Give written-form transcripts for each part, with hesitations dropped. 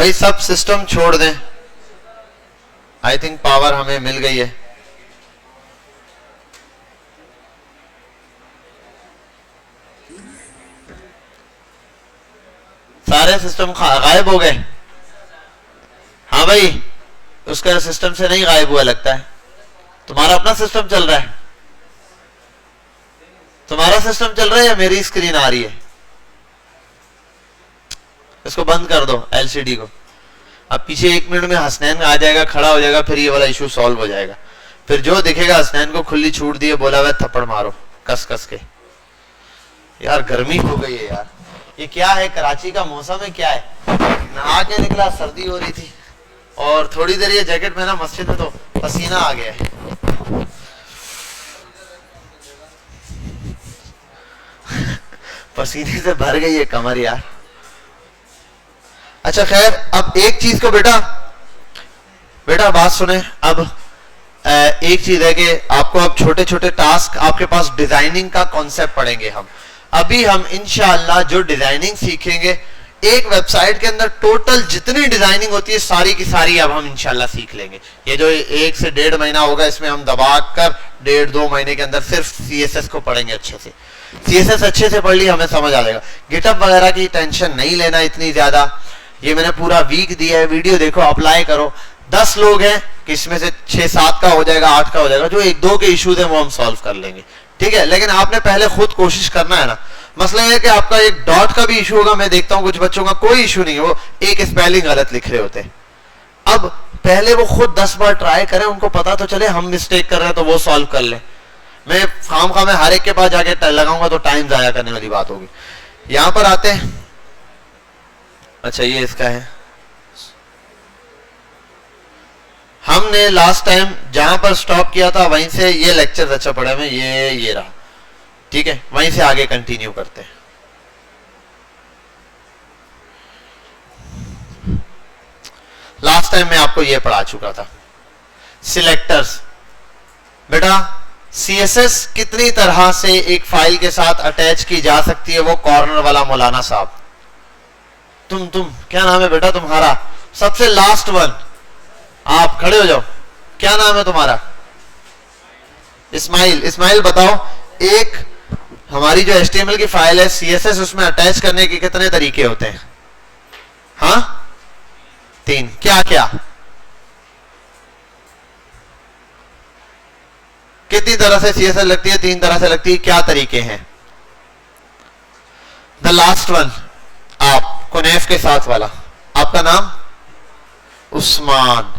भाई सब सिस्टम छोड़ दें। आई थिंक पावर हमें मिल गई है। सारे सिस्टम गायब हो गए। हाँ भाई, उसका सिस्टम से नहीं गायब हुआ लगता है। तुम्हारा अपना सिस्टम चल रहा है? तुम्हारा सिस्टम चल रहा है या मेरी स्क्रीन आ रही है? इसको बंद कर दो एलसीडी को। अब पीछे 1 मिनट में हसनैन आ जाएगा, खड़ा हो जाएगा, फिर ये वाला इशू सॉल्व हो जाएगा। फिर जो दिखेगा हसनैन को खुली छूट दी है, बोला हुआ थप्पड़ मारो कस कस के। यार गर्मी हो गई है यार। ये क्या है, कराची का मौसम है क्या है? नहा के निकला, सर्दी हो रही थी, और थोड़ी देर ये जैकेट पहना मस्जिद में तो पसीना आ गया है। पसीने से भर गई है कमर यार। अच्छा खैर, अब एक चीज को बेटा बात सुने। अब एक चीज है कि आपको अब छोटे छोटे टास्क, आपके पास डिजाइनिंग का कॉन्सेप्ट पढ़ेंगे हम। अभी हम इंशाअल्लाह जो डिजाइनिंग सीखेंगे, एक वेबसाइट के अंदर टोटल जितनी डिजाइनिंग होती है सारी की सारी अब हम इंशाअल्लाह सीख लेंगे। ये जो 1 से 1.5 महीना होगा, इसमें हम दबा कर 1.5-2 महीने के अंदर सिर्फ सीएसएस को पढ़ेंगे अच्छे से। सीएसएस अच्छे से पढ़ ली, हमें समझ आ जाएगा। गिटअप वगैरह की टेंशन नहीं लेना इतनी ज्यादा। ये मैंने पूरा वीक दिया है, वीडियो देखो, अप्लाई करो। 10 लोग हैं कि इसमें से 6-7 का हो जाएगा, 8 का हो जाएगा। जो 1-2 के इश्यूज है वो हम सॉल्व कर लेंगे, ठीक है। लेकिन आपने पहले खुद कोशिश करना है ना। मसला है कि आपका एक डॉट का भी इशू होगा। मैं देखता हूं कुछ बच्चों का कोई इशू नहीं है, वो एक स्पेलिंग गलत लिख रहे होते हैं। अब पहले वो खुद 10 बार ट्राई करें, उनको पता तो चले हम मिस्टेक कर रहे हैं तो वो सॉल्व कर ले। मैं खामखा में हर एक के पास जाके लगाऊंगा तो टाइम जाया करने वाली बात होगी। यहां पर आते हैं। अच्छा ये इसका है। हमने लास्ट टाइम जहां पर स्टॉप किया था वहीं से ये लेक्चर अच्छा पढ़ा में, ये रहा, ठीक है। वहीं से आगे कंटिन्यू करते हैं। लास्ट टाइम मैं आपको ये पढ़ा चुका था सिलेक्टर्स। बेटा सीएसएस कितनी तरह से एक फाइल के साथ अटैच की जा सकती है, वो कॉर्नर वाला मौलाना साहब। तुम क्या नाम है बेटा तुम्हारा? सबसे लास्ट वन, आप खड़े हो जाओ। क्या नाम है तुम्हारा? इस्माइल बताओ, एक हमारी जो HTML की फाइल है CSS, उसमें अटैच करने के कितने तरीके होते हैं? हाँ 3। क्या क्या? कितनी तरह से CSS लगती है? 3 तरह से लगती है। क्या तरीके हैं? द लास्ट वन, आप कुनैफ के साथ वाला, आपका नाम? उस्मान।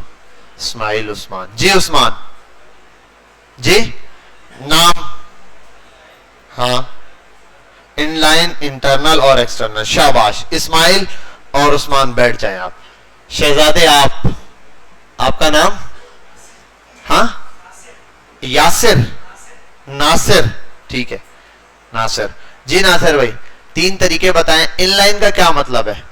इस्माइल उस्मान जी। उस्मान जी नाम? हाँ, इनलाइन, इंटरनल और एक्सटर्नल। शाबाश। इस्माइल और उस्मान बैठ जाएं आप। शहजादे आपका नाम? हाँ यासिर, नासिर, ठीक है नासिर जी। नासिर भाई 3 तरीके बताएं। इनलाइन का क्या मतलब है?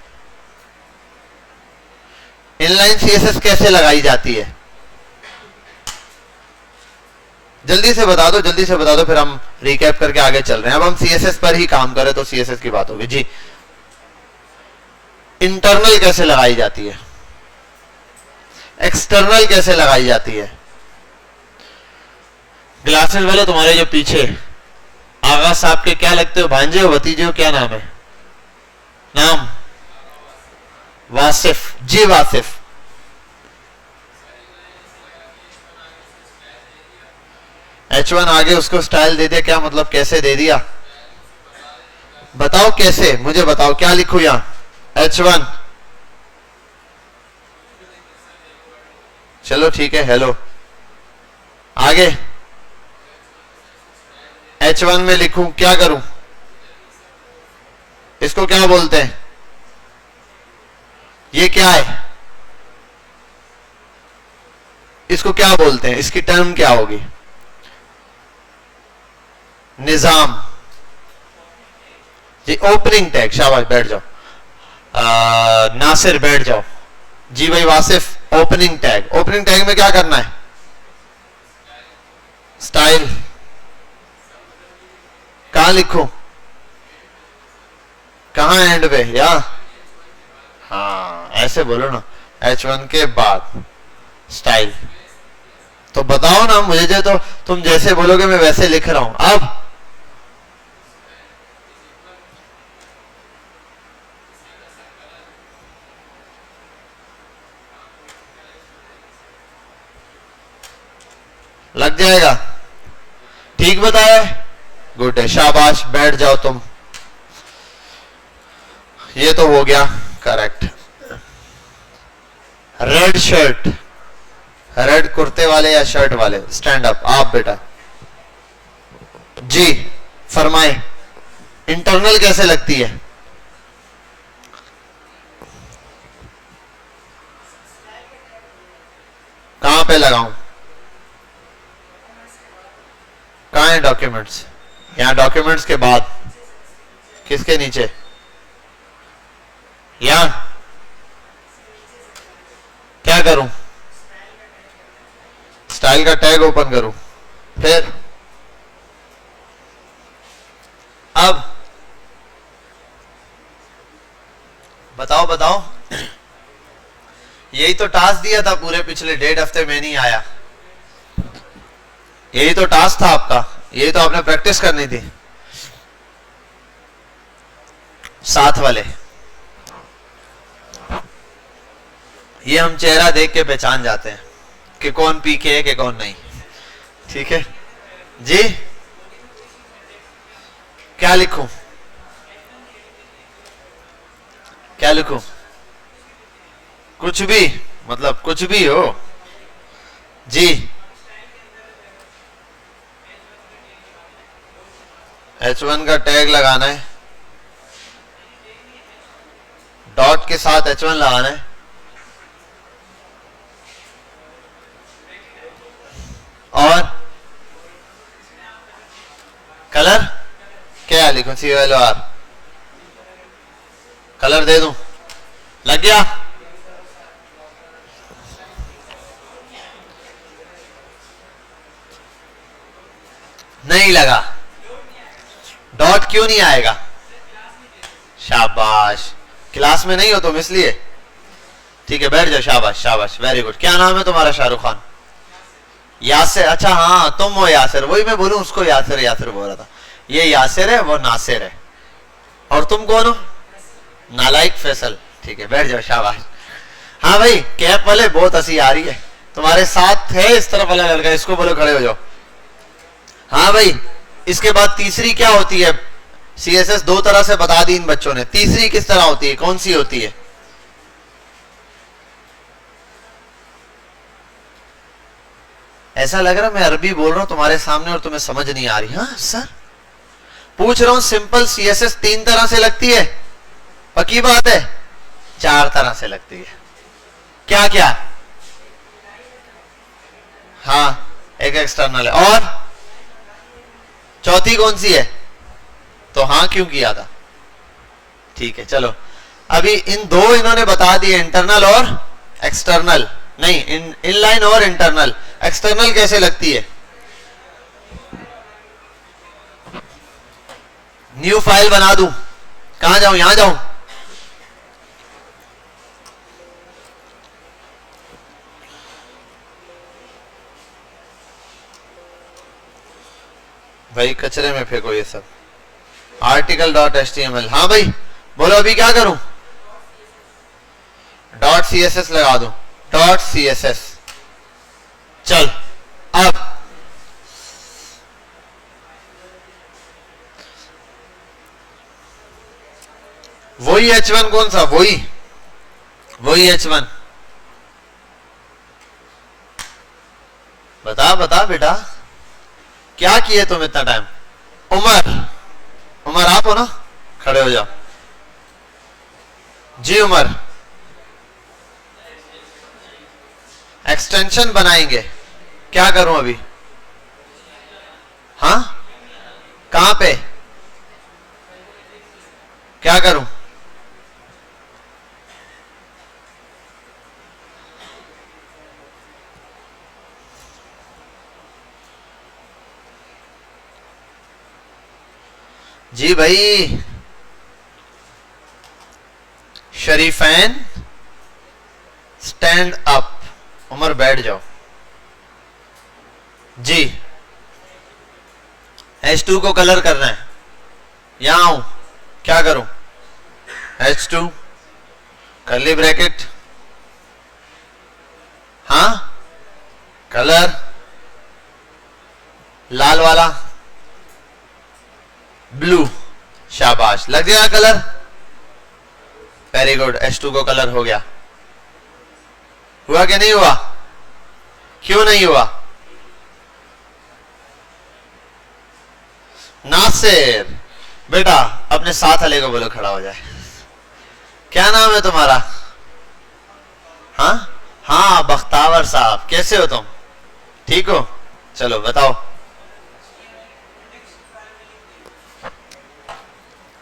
इनलाइन सीएसएस कैसे लगाई जाती है? जल्दी से बता दो, फिर हम रिकैप करके आगे चल रहे हैं। अब हम सीएसएस पर ही काम करें तो सीएसएस की बात होगी जी। इंटरनल कैसे लगाई जाती है? एक्सटर्नल कैसे लगाई जाती है? ग्लासेस वाले तुम्हारे जो पीछे आगा साहब के क्या लगते हो? भांजे हो, भतीजे हो, क्या नाम है? नाम? वासिफ जी। वासिफ H1 आगे उसको स्टाइल दे दिया, क्या मतलब? कैसे दे दिया बताओ, कैसे मुझे बताओ। क्या लिखूं यहां? H1 चलो ठीक है। हेलो आगे H1 में लिखूं, क्या करूं? इसको क्या बोलते हैं? ये क्या है? इसको क्या बोलते हैं? इसकी टर्म क्या होगी? निजाम जी। Opening tag. शाबाश, बैठ जाओ। नासिर बैठ जाओ जी। भाई Wasif, opening tag. Opening tag में क्या करना है? स्टाइल। कहां लिखूं? कहां? एंड पे या? हाँ ऐसे बोलो ना, H1 के बाद स्टाइल। तो बताओ ना मुझे, जो तो तुम जैसे बोलोगे मैं वैसे लिख रहा हूं। अब लग जाएगा? ठीक बताया? गुड है, शाबाश, बैठ जाओ तुम। ये तो हो गया करेक्ट। रेड शर्ट, रेड कुर्ते वाले या शर्ट वाले? Stand up. आप बेटा जी फरमाए, इंटरनल कैसे लगती है? कहां पे लगाऊं? कहां है डॉक्यूमेंट्स? यहां डॉक्यूमेंट्स के बाद किसके नीचे? यहां क्या करूं? स्टाइल का टैग ओपन करूं, फिर अब बताओ बताओ। यही तो टास्क दिया था पूरे पिछले 1.5 हफ्ते में, नहीं आया? यही तो टास्क था आपका, यही तो आपने प्रैक्टिस करनी थी। साथ वाले ये हम चेहरा देख के पहचान जाते हैं कि कौन पीके है कि कौन नहीं। ठीक है जी, क्या लिखूं? क्या लिखूं? कुछ भी, मतलब कुछ भी हो जी। H1 का टैग लगाना है, डॉट के साथ H1 लगाना है, और कलर क्या लिखूं? COLOR कलर दे दूं? लग गया? नहीं लगा? डॉट क्यों नहीं आएगा? शाबाश, क्लास में नहीं हो तुम इसलिए। ठीक है बैठ जाओ, शाबाश शाबाश, वेरी गुड। क्या नाम है तुम्हारा? शाहरुख खान? यासिर? अच्छा हाँ तुम हो यासिर, वही मैं बोलूं उसको यासिर यासिर बोल रहा था। ये यासिर है, वो नासिर है। और तुम कौन हो? नालायक फैसल। ठीक है बैठ जाओ, शाबाश। हाँ भाई कैप वाले, बहुत हंसी आ रही है तुम्हारे साथ है इस तरफ वाला लड़का, इसको बोलो खड़े हो जाओ। हाँ भाई, इसके बाद तीसरी क्या होती है? CSS 2 तरह से बता दी इन बच्चों ने, तीसरी किस तरह होती है? कौन सी होती है? ऐसा लग रहा है मैं अरबी बोल रहा हूं तुम्हारे सामने और तुम्हें समझ नहीं आ रही। हाँ सर पूछ रहा हूं, सिंपल CSS 3 तरह से लगती है? पक्की बात है? 4 तरह से लगती है। क्या क्या? हाँ एक एक्सटर्नल है, और चौथी कौन सी है? तो हाँ क्यों किया था? ठीक है चलो, अभी इन दो इन्होंने बता दिए, इंटरनल और एक्सटर्नल। नहीं, इनलाइन और इंटरनल। एक्सटर्नल कैसे लगती है? न्यू फाइल बना दूं? कहां जाऊं? यहां जाऊं? भाई कचरे में फेंको ये सब। article.html। हाँ भाई बोलो अभी क्या करूं? .css लगा दूं? .css चल। अब वही H1 कौन सा? वही H1 बता बता बेटा, क्या किए तुम इतना टाइम? उमर आप हो ना? खड़े हो जाओ जी। उमर एक्सटेंशन बनाएंगे, क्या करूं अभी? हाँ कहां पे? क्या करूं? जी भाई शरीफैन स्टैंड अप, उमर बैठ जाओ जी। H2 को कलर करना है, यहां आऊं, क्या करूं? H2 कर्ली ब्रैकेट, हाँ कलर लाल वाला, ब्लू, शाबाश, लग गया कलर, वेरी गुड। H2 को कलर हो गया। हुआ कि नहीं हुआ? क्यों नहीं हुआ? नासिर बेटा अपने साथ वाले को बोलो खड़ा हो जाए। क्या नाम है तुम्हारा? हाँ हाँ बख्तावर साहब, कैसे हो तुम? ठीक हो? चलो बताओ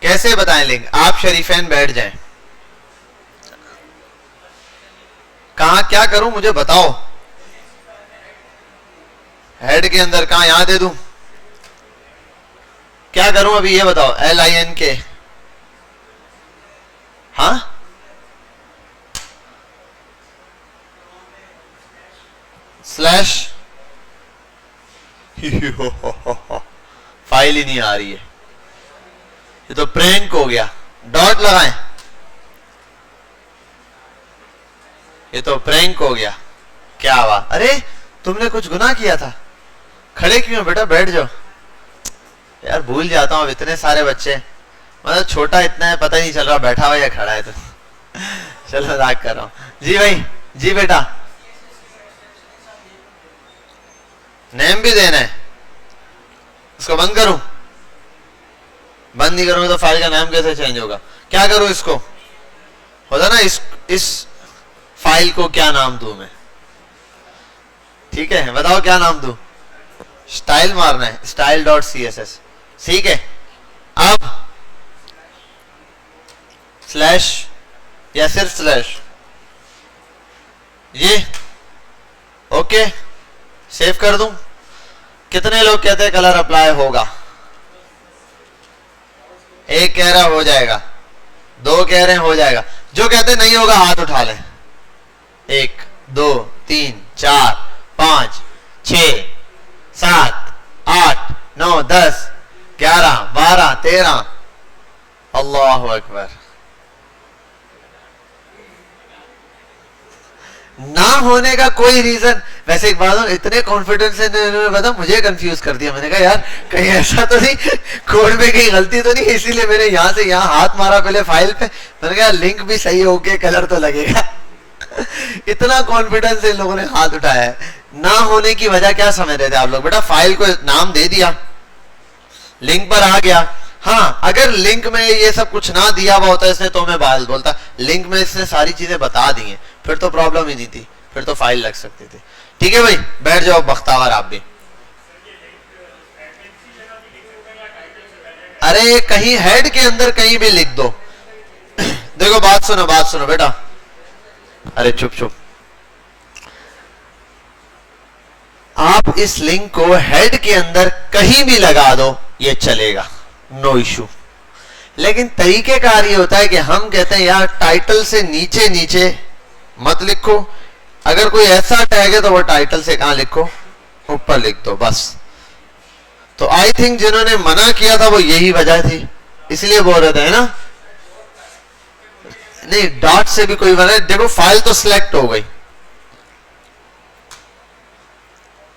कैसे बताएं लिंक। आप शरीफैन बैठ जाएं। कहा क्या करूं मुझे बताओ। हेड के अंदर कहा, यहां दे दूं? क्या करूं अभी ये बताओ। LINK, हाँ स्लैश फाइल ही नहीं आ रही है, ये तो प्रैंक हो गया। डॉट लगाएं, ये तो प्रैंक हो गया। क्या हुआ? अरे तुमने कुछ गुनाह किया था। खड़े क्यों बेटा, बैठ जाओ। यार भूल जाता हूं, अब इतने सारे बच्चे, मतलब छोटा इतना है पता ही नहीं चल रहा बैठा हुआ या खड़ा है। तो चलो मजाक कर रहा हूं। जी भाई, जी बेटा, नेम भी देना है। इसको बंद करूं? बंद नहीं करूंगा तो फाइल का नाम कैसे चेंज होगा? क्या करूं इसको? होता ना इस फाइल को क्या नाम दूं मैं? ठीक है बताओ क्या नाम दूं? स्टाइल मारना है, style.css। ठीक है, अब स्लैश या सिर्फ स्लैश, ये ओके सेव कर दूं। कितने लोग कहते हैं कलर अप्लाई होगा? एक कह रहा हो जाएगा, दो कह रहे हैं हो जाएगा, जो कहते नहीं होगा हाथ उठा लें। 1 2 3 4 5 6 7 8 9 10 11 12 13। अल्लाहु अकबर। ना होने का कोई रीजन, वैसे एक बात, इतने कॉन्फिडेंस से इन्होंने बता मुझे कंफ्यूज कर दिया। मैंने कहा यार कहीं ऐसा तो नहीं, कोड में कहीं गलती तो नहीं, इसीलिए मैंने यहां से यहां हाथ मारा पहले फाइल पे। मैंने कहा लिंक भी सही होके कलर तो लगेगा। इतना कॉन्फिडेंस इन लोगों ने हाथ उठाया है। ना होने की वजह क्या समझ रहे थे आप लोग? बेटा फाइल को नाम दे दिया, लिंक पर आ गया। हाँ अगर लिंक में ये सब कुछ ना दिया हुआ होता इसने तो मैं बात बोलता, लिंक में इसने सारी चीजें बता दी हैं, फिर तो प्रॉब्लम ही नहीं थी, फिर तो फाइल लग सकती थी। ठीक है भाई बैठ जाओ बख्तावर आप भी। अरे कहीं हेड के अंदर कहीं भी लिख दो। देखो बात सुनो बेटा। अरे चुप चुप। आप इस लिंक को हेड के अंदर कहीं भी लगा दो ये चलेगा, नो इशू। लेकिन तरीकेकार ये होता है कि हम कहते हैं यार टाइटल से नीचे नीचे मत लिखो। अगर कोई ऐसा टैग है तो वो टाइटल से कहां लिखो, ऊपर लिख दो बस। तो आई थिंक जिन्होंने मना किया था वो यही वजह थी, इसलिए बोल रहे थे ना। नहीं डॉट से भी कोई वजह। देखो फाइल तो सिलेक्ट हो गई,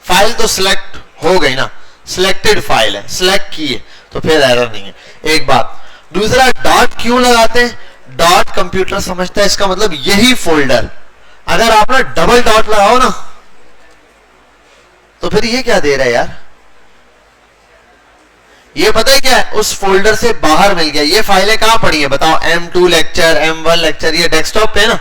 फाइल तो सिलेक्ट हो गई ना, सिलेक्टेड फाइल है, सिलेक्ट की है तो फिर एरर नहीं है। एक बात। दूसरा डॉट क्यों लगाते हैं? डॉट कंप्यूटर समझता है इसका मतलब यही फोल्डर। अगर आप ना डबल डॉट लगाओ ना तो फिर ये क्या दे रहा है यार? ये पता है क्या है? उस फोल्डर से बाहर मिल गया। ये फाइलें कहां पड़ी हैं बताओ? M2 लेक्चर, M1 लेक्चर, ये डेस्कटॉप पे है ना।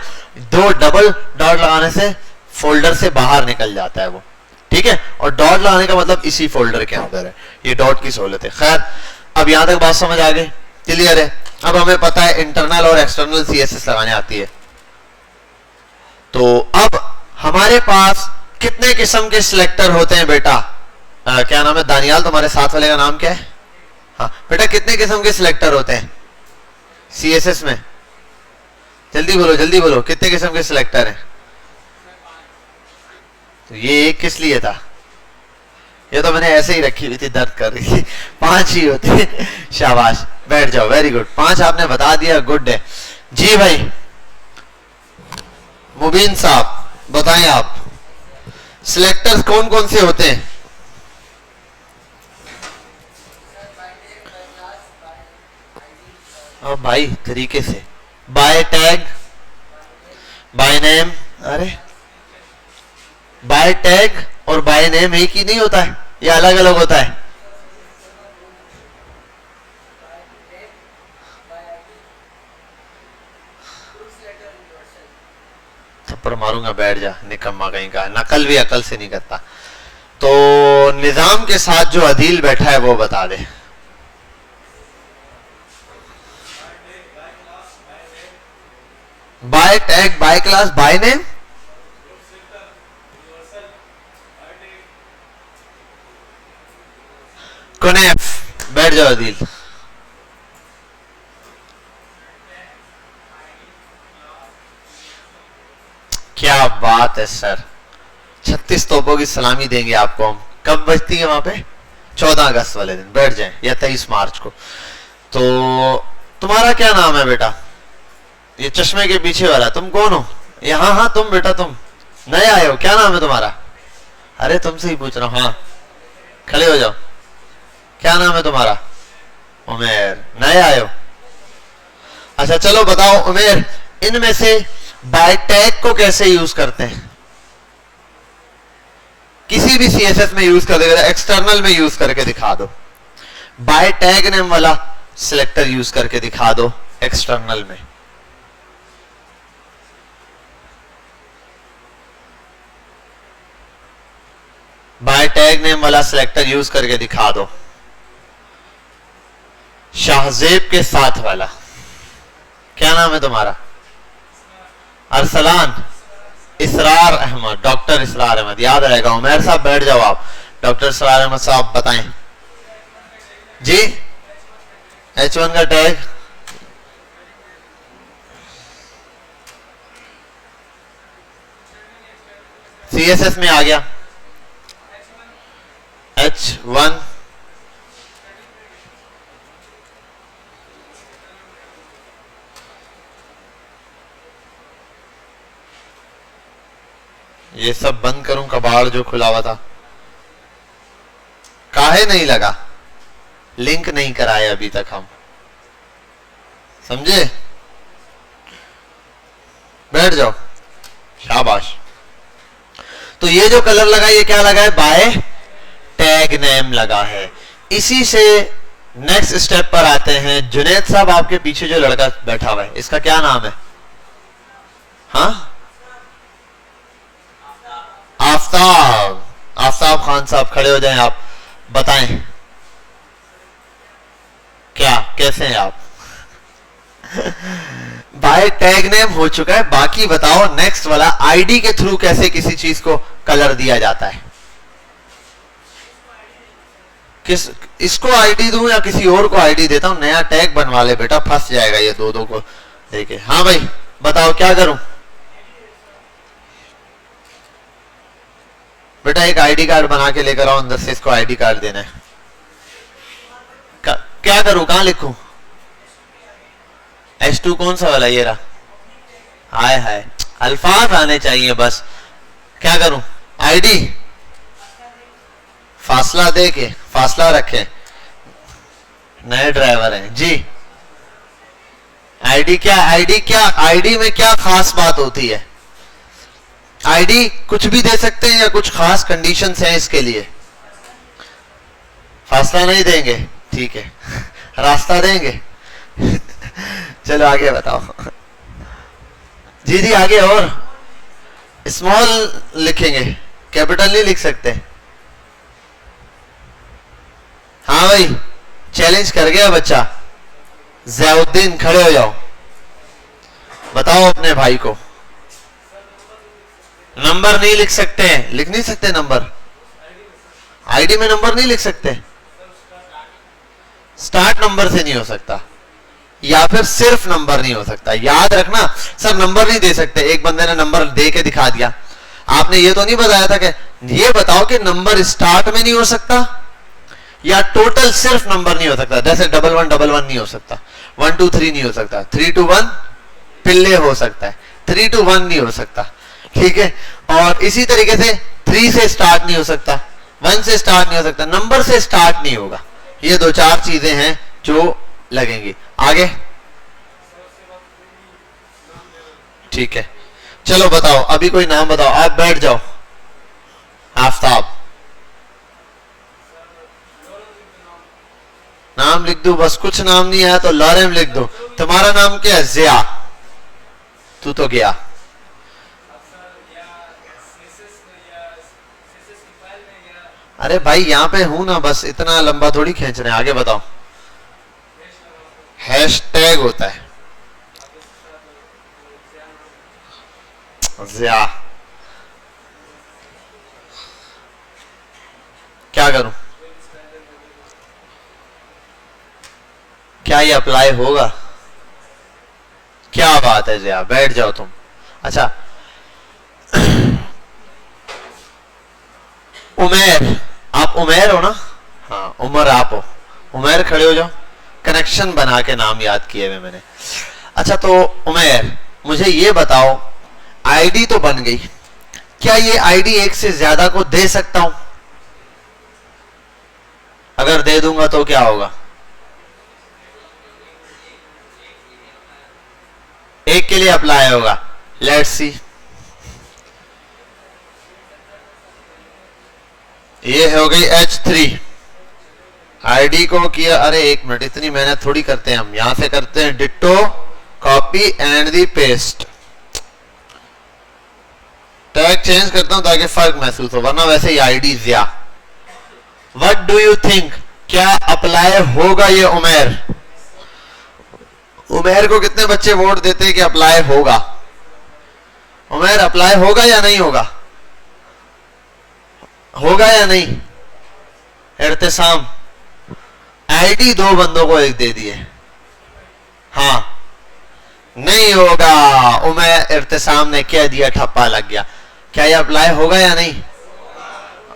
दो डबल डॉट लगाने से फोल्डर से बाहर निकल जाता है वो। ठीक है, और डॉट लगाने का मतलब इसी फोल्डर के अंदर है। ये डॉट की सहूलत है। खैर अब यहां तक बात समझ आ गई, क्लियर है। अब हमें पता है इंटरनल और एक्सटर्नल CSS लगाने आती है। तो अब हमारे पास कितने किस्म के सिलेक्टर होते हैं बेटा? क्या नाम है दानियाल, तुम्हारे साथ वाले का नाम क्या है? हाँ बेटा कितने किस्म के सिलेक्टर होते हैं CSS में? जल्दी बोलो कितने किस्म के सिलेक्टर हैं? तो ये एक किस लिए था? ये तो मैंने ऐसे ही रखी हुई थी, दर्द कर रही थी। 5 ही होते। शाबाश, बैठ जाओ, वेरी गुड। 5 आपने बता दिया, गुड है जी भाई। मुबीन साहब बताएं आप, सिलेक्टर्स कौन कौन से होते हैं? अब भाई तरीके से, बाय टैग, बाय नेम। अरे बाय टैग और बाय नेम एक ही नहीं होता है या अलग अलग होता है? थप्पड़ मारूंगा, बैठ जा निकम्मा कहीं का, नकल भी अकल से नहीं करता। तो निजाम के साथ जो अदील बैठा है वो बता दे। By tag, by class, by name. Kunaif, बैठ जाओ अदील। क्या बात है सर, 36 तोपों की सलामी देंगे आपको हम। कब बजती है वहां पे? 14 अगस्त वाले दिन बैठ जाएं, या 23 मार्च को। तो तुम्हारा क्या नाम है बेटा? ये चश्मे के पीछे वाला, तुम कौन हो? यहाँ, हाँ तुम बेटा, तुम नए आए हो, क्या नाम है तुम्हारा? अरे तुमसे ही पूछ रहा हूँ। हाँ खड़े हो जाओ, क्या नाम है तुम्हारा? उमेर, नए आए हो? अच्छा चलो बताओ उमेर, इनमें से बाय टैग को कैसे यूज करते हैं? किसी भी सीएसएस में यूज कर देगा, एक्सटर्नल में यूज करके दिखा दो। बाय टैग नेम वाला सिलेक्टर यूज करके दिखा दो एक्सटर्नल में। बाय टैग नेम वाला सिलेक्टर यूज करके दिखा दो। शाहजेब के साथ वाला, क्या नाम है तुम्हारा? अरसलान, इसरार अहमद, डॉक्टर इसरार अहमद, याद रहेगा। उमेर साहब बैठ जाओ आप। डॉक्टर इसरार अहमद साहब बताएं जी। H1 का टैग सीएसएस में आ गया। H1 ये सब बंद करूं, कबाड़ जो खुला हुआ था। काहे नहीं लगा? लिंक नहीं कराए अभी तक हम, समझे? बैठ जाओ, शाबाश। तो ये जो कलर लगा, ये क्या लगा है? बाय टैग नेम लगा है। इसी से नेक्स्ट स्टेप पर आते हैं। जुनैद साहब, आपके पीछे जो लड़का बैठा हुआ है, इसका क्या नाम है? हाँ, आफ्ताब। आफ्ताब खान साहब खड़े हो जाएं, आप बताएं क्या, कैसे हैं आप? बाय टैग नेम हो चुका है, बाकी बताओ नेक्स्ट वाला आईडी के थ्रू कैसे किसी चीज को कलर दिया जाता है? किस, इसको आईडी दूं या किसी और को आईडी देता हूं? नया टैग बनवा ले बेटा, फंस जाएगा ये दो को देखे। हाँ भाई बताओ क्या करूं? बेटा एक आईडी कार्ड बना के लेकर आओ, अंदर से इसको आईडी कार्ड देना है। क्या करूं, कहां लिखूं? H2 कौन सा वाला? ये रहा। हाय हाय, अल्फाज आने चाहिए बस। क्या करूं? आईडी फासला दे के, फासला रखे। नए ड्राइवर हैं जी। आईडी क्या? आईडी क्या? आईडी में क्या खास बात होती है? आईडी कुछ भी दे सकते हैं या कुछ खास कंडीशंस हैं इसके लिए? फासला नहीं देंगे, ठीक है। रास्ता देंगे। चलो आगे बताओ जी। जी आगे, और स्मॉल लिखेंगे, कैपिटल नहीं लिख सकते? हाँ भाई, चैलेंज कर गया बच्चा। जयाउद्दीन खड़े हो जाओ, बताओ अपने भाई को। नंबर नहीं लिख सकते? लिख नहीं सकते नंबर? आईडी में नंबर नहीं लिख सकते? स्टार्ट नंबर से नहीं हो सकता, या फिर सिर्फ नंबर नहीं हो सकता। याद रखना, सर नंबर नहीं दे सकते। एक बंदे ने नंबर दे के दिखा दिया, आपने ये तो नहीं बताया था कि ये बताओ कि नंबर स्टार्ट में नहीं हो सकता या टोटल सिर्फ नंबर नहीं हो सकता, जैसे 1111 नहीं हो सकता, 123 नहीं हो सकता, 321 पिल्ले हो सकता है, 321 नहीं हो सकता, ठीक है। और इसी तरीके से 3 से स्टार्ट नहीं हो सकता, 1 से स्टार्ट नहीं हो सकता, नंबर से स्टार्ट नहीं होगा। ये 2-4 चीजें हैं जो लगेंगी। आगे ठीक है, चलो बताओ, अभी कोई नाम बताओ, आप बैठ जाओ। आफ्ताब, नाम लिख दो बस, कुछ नाम नहीं है तो लॉरेम लिख दो। तुम्हारा नाम क्या है? जिया, तू तो गया। अरे भाई यहाँ पे हूं ना, बस इतना लंबा थोड़ी खींच रहे हैं। आगे बताओ। हैशटैग होता है जिया। क्या करूं? क्या ये अप्लाई होगा? क्या बात है जिया, बैठ जाओ तुम। अच्छा उमेर, आप उमेर हो ना? हाँ उमर आप हो। उमेर खड़े हो जाओ, कनेक्शन बना के नाम याद किए हुए मैंने। अच्छा तो उमेर, मुझे ये बताओ, आईडी तो बन गई, क्या ये आईडी एक से ज्यादा को दे सकता हूं? अगर दे दूंगा तो क्या होगा? एक के लिए अप्लाई होगा। लेट्स सी, ये हो गई H3 आईडी को किया। अरे एक मिनट, इतनी मेहनत थोड़ी करते हैं हम, यहां से करते हैं ditto copy and the paste. Tag change करता हूं ताकि फर्क महसूस हो, वरना वैसे ही आईडी जिया। व्हाट डू यू थिंक, क्या अप्लाई होगा ये उमेर? उमेर को कितने बच्चे वोट देते हैं कि अप्लाई होगा? उमेर अप्लाई होगा या नहीं होगा? होगा या नहीं? इर्तिसाम, आईडी 2 बंदों को एक दे दिए। हाँ नहीं होगा। उमेर, इर्तिसाम ने कह दिया, ठप्पा लग गया। क्या ये अप्लाई होगा या नहीं?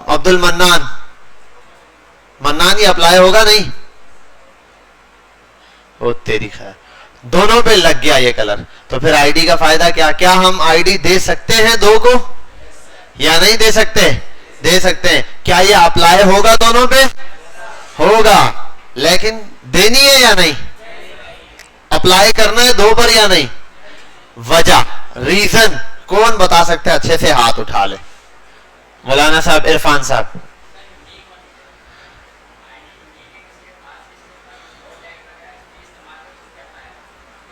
अब्दुल मन्नान, मन्नान ये अप्लाई होगा नहीं? ओ तेरी खैर, दोनों पे लग गया ये कलर। तो फिर आईडी का फायदा क्या? क्या हम आईडी दे सकते हैं 2 को या नहीं दे सकते? दे सकते हैं। क्या ये अप्लाई होगा दोनों पे? होगा, लेकिन देनी है या नहीं? अप्लाई करना है 2 पर या नहीं? वजह, रीजन कौन बता सकते हैं? अच्छे से हाथ उठा ले। मौलाना साहब, इरफान साहब।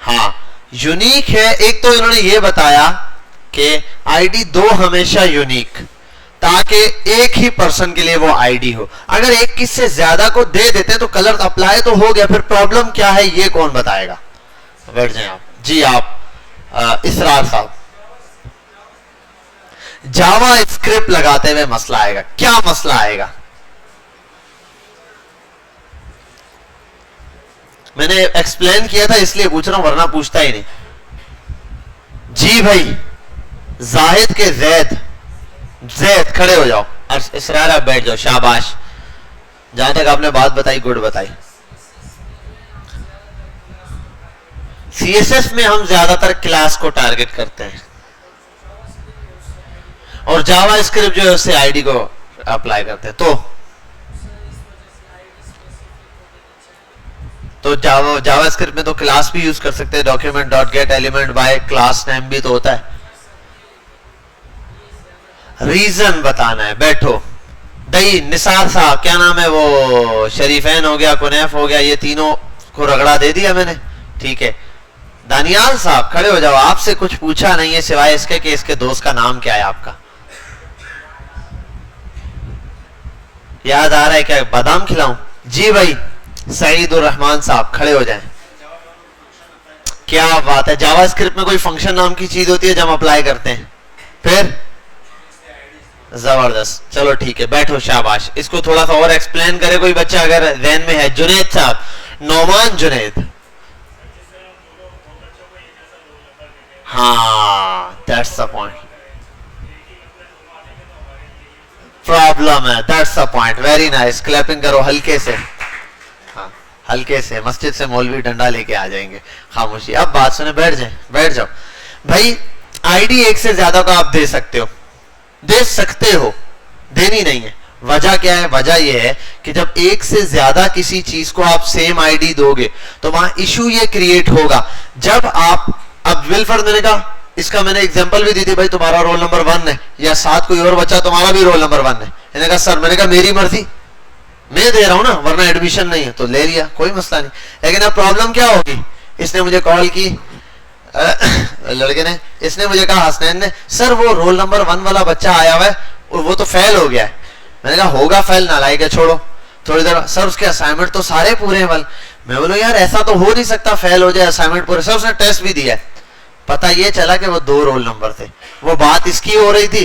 हाँ यूनिक है। एक तो इन्होंने ये बताया कि आईडी 2 हमेशा यूनिक, ताकि एक ही पर्सन के लिए वो आईडी हो। अगर एक किससे ज्यादा को दे देते हैं तो कलर अप्लाई तो हो गया, फिर प्रॉब्लम क्या है ये कौन बताएगा? बैठ जाए आप जी। आप इसरार साहब, जावा स्क्रिप्ट लगाते हुए मसला आएगा। क्या मसला आएगा? मैंने एक्सप्लेन किया था इसलिए पूछ रहा हूं, वरना पूछता ही नहीं। जी भाई, जाहिद के जैद, जैद खड़े हो जाओ। इसरार आप बैठ जाओ, शाबाश। जहां तक आपने बात बताई, गुड बताई। सीएसएस में हम ज्यादातर क्लास को टारगेट करते हैं और जावा स्क्रिप्ट जो है उससे आईडी को अप्लाई करते हैं। तो जावा स्क्रिप्ट में तो क्लास भी यूज कर सकते हैं, document dot gate element by class name भी तो होता है। रीजन बताना है। बैठो दई, निसार साहब, क्या नाम है वो, शरीफैन हो गया, कुनैफ हो गया, ये तीनों को रगड़ा दे दिया मैंने, ठीक है। दानियाल साहब खड़े हो जाओ, आपसे कुछ पूछा नहीं है सिवाय इसके कि इसके दोस्त का नाम क्या है आपका? याद आ रहा है क्या? बादाम खिलाऊं? जी भाई। सईदुर रहमान साहब खड़े हो जाएं। क्या बात है, जावा स्क्रिप्ट में कोई फंक्शन नाम की चीज होती है जब हम अप्लाई करते हैं? फिर जबरदस्त, चलो ठीक है, बैठो, शाबाश। इसको थोड़ा सा और एक्सप्लेन करे कोई बच्चा अगर ध्यान में है। जुनैद साहब, नौमान जुनैद। हाँ दैट्स द पॉइंट। प्रॉब्लम है, that's the point, very nice, clapping करो हल्के से, हाँ हल्के से, मस्जिद से मौलवी डंडा लेके आ जाएंगे, खामोशी। अब बात सुने, बैठ जाए, बैठ जाओ भाई। आईडी एक से ज्यादा को आप दे सकते हो, दे सकते हो, देनी नहीं है। वजह क्या है? वजह यह है कि जब एक से ज्यादा किसी चीज को आप सेम आईडी दोगे तो वहां इशू ये क्रिएट होगा। जब आप, अब विलफर्ड मैंने कहा, इसका मैंने एग्जांपल भी दी थी, भाई तुम्हारा रोल नंबर 1 है, या साथ कोई और बच्चा तुम्हारा भी रोल नंबर 1 है। मैंने कहा सर, मैंने कहा मेरी मर्जी, मैं दे रहा हूं ना, वरना एडमिशन नहीं है, तो ले लिया, कोई मसला नहीं। लेकिन अब प्रॉब्लम क्या होगी? इसने मुझे कॉल की, लड़के ने, इसने मुझे कहा, हसनैन ने, सर वो रोल नंबर 1 वाला बच्चा आया हुआ है और वो तो फेल हो गया है। मैंने कहा होगा फेल, नालायक है, छोड़ो। थोड़ी देर, सर उसके असाइनमेंट तो सारे पूरे हैं। मैं बोलो यार ऐसा तो हो नहीं सकता फेल हो जाए, असाइनमेंट पूरे। सर उसने टेस्ट भी दिया है। पता ये चला कि वो 2 रोल नंबर थे, वो बात इसकी हो रही थी,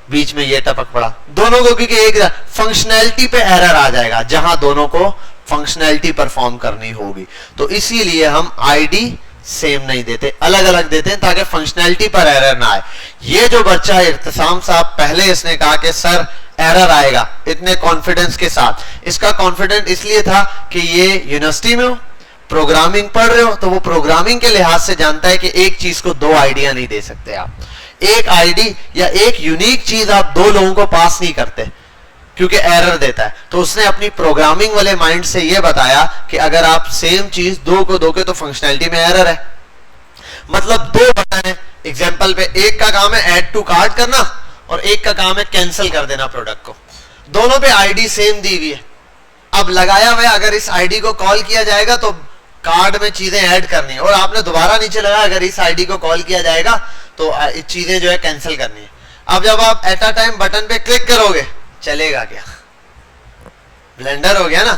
बीच में ये टपक पड़ा दोनों को, क्योंकि एक फंक्शनैलिटी पे एरर आ जाएगा जहां दोनों को फंक्शनैलिटी परफॉर्म करनी होगी। तो इसीलिए हम आईडी सेम नहीं देते, अलग अलग देते हैं ताकि फंक्शनैलिटी पर एरर ना आए। ये जो बच्चा इर्तिसाम साहब, पहले इसने कहा कि सर एरर आएगा, इतने कॉन्फिडेंस के साथ, इसका कॉन्फिडेंस इसलिए था कि ये यूनिवर्सिटी में हो, प्रोग्रामिंग पढ़ रहे हो, तो वो प्रोग्रामिंग के लिहाज से जानता है कि एक चीज को 2 आइडिया नहीं दे सकते आप। एक आईडी या एक यूनिक चीज आप 2 लोगों को पास नहीं करते, क्योंकि एरर देता है। तो उसने अपनी प्रोग्रामिंग वाले माइंड से यह बताया कि अगर आप सेम चीज 2 को दोगे तो फंक्शनैलिटी में एरर है। मतलब 2 बटन है एग्जांपल पे, एक का काम है ऐड टू कार्ट करना और एक का काम है कैंसिल कर देना प्रोडक्ट को। दोनों पे आईडी सेम दी हुई है। अब लगाया हुआ, अगर इस आईडी को कॉल किया जाएगा तो कार्ड में चीजें ऐड करनी है, और आपने दोबारा नीचे लगाया अगर इस आईडी को कॉल किया जाएगा तो चीजें जो है कैंसिल करनी है। अब जब आप एट अ टाइम बटन पे क्लिक करोगे, चलेगा क्या? ब्लेंडर हो गया ना।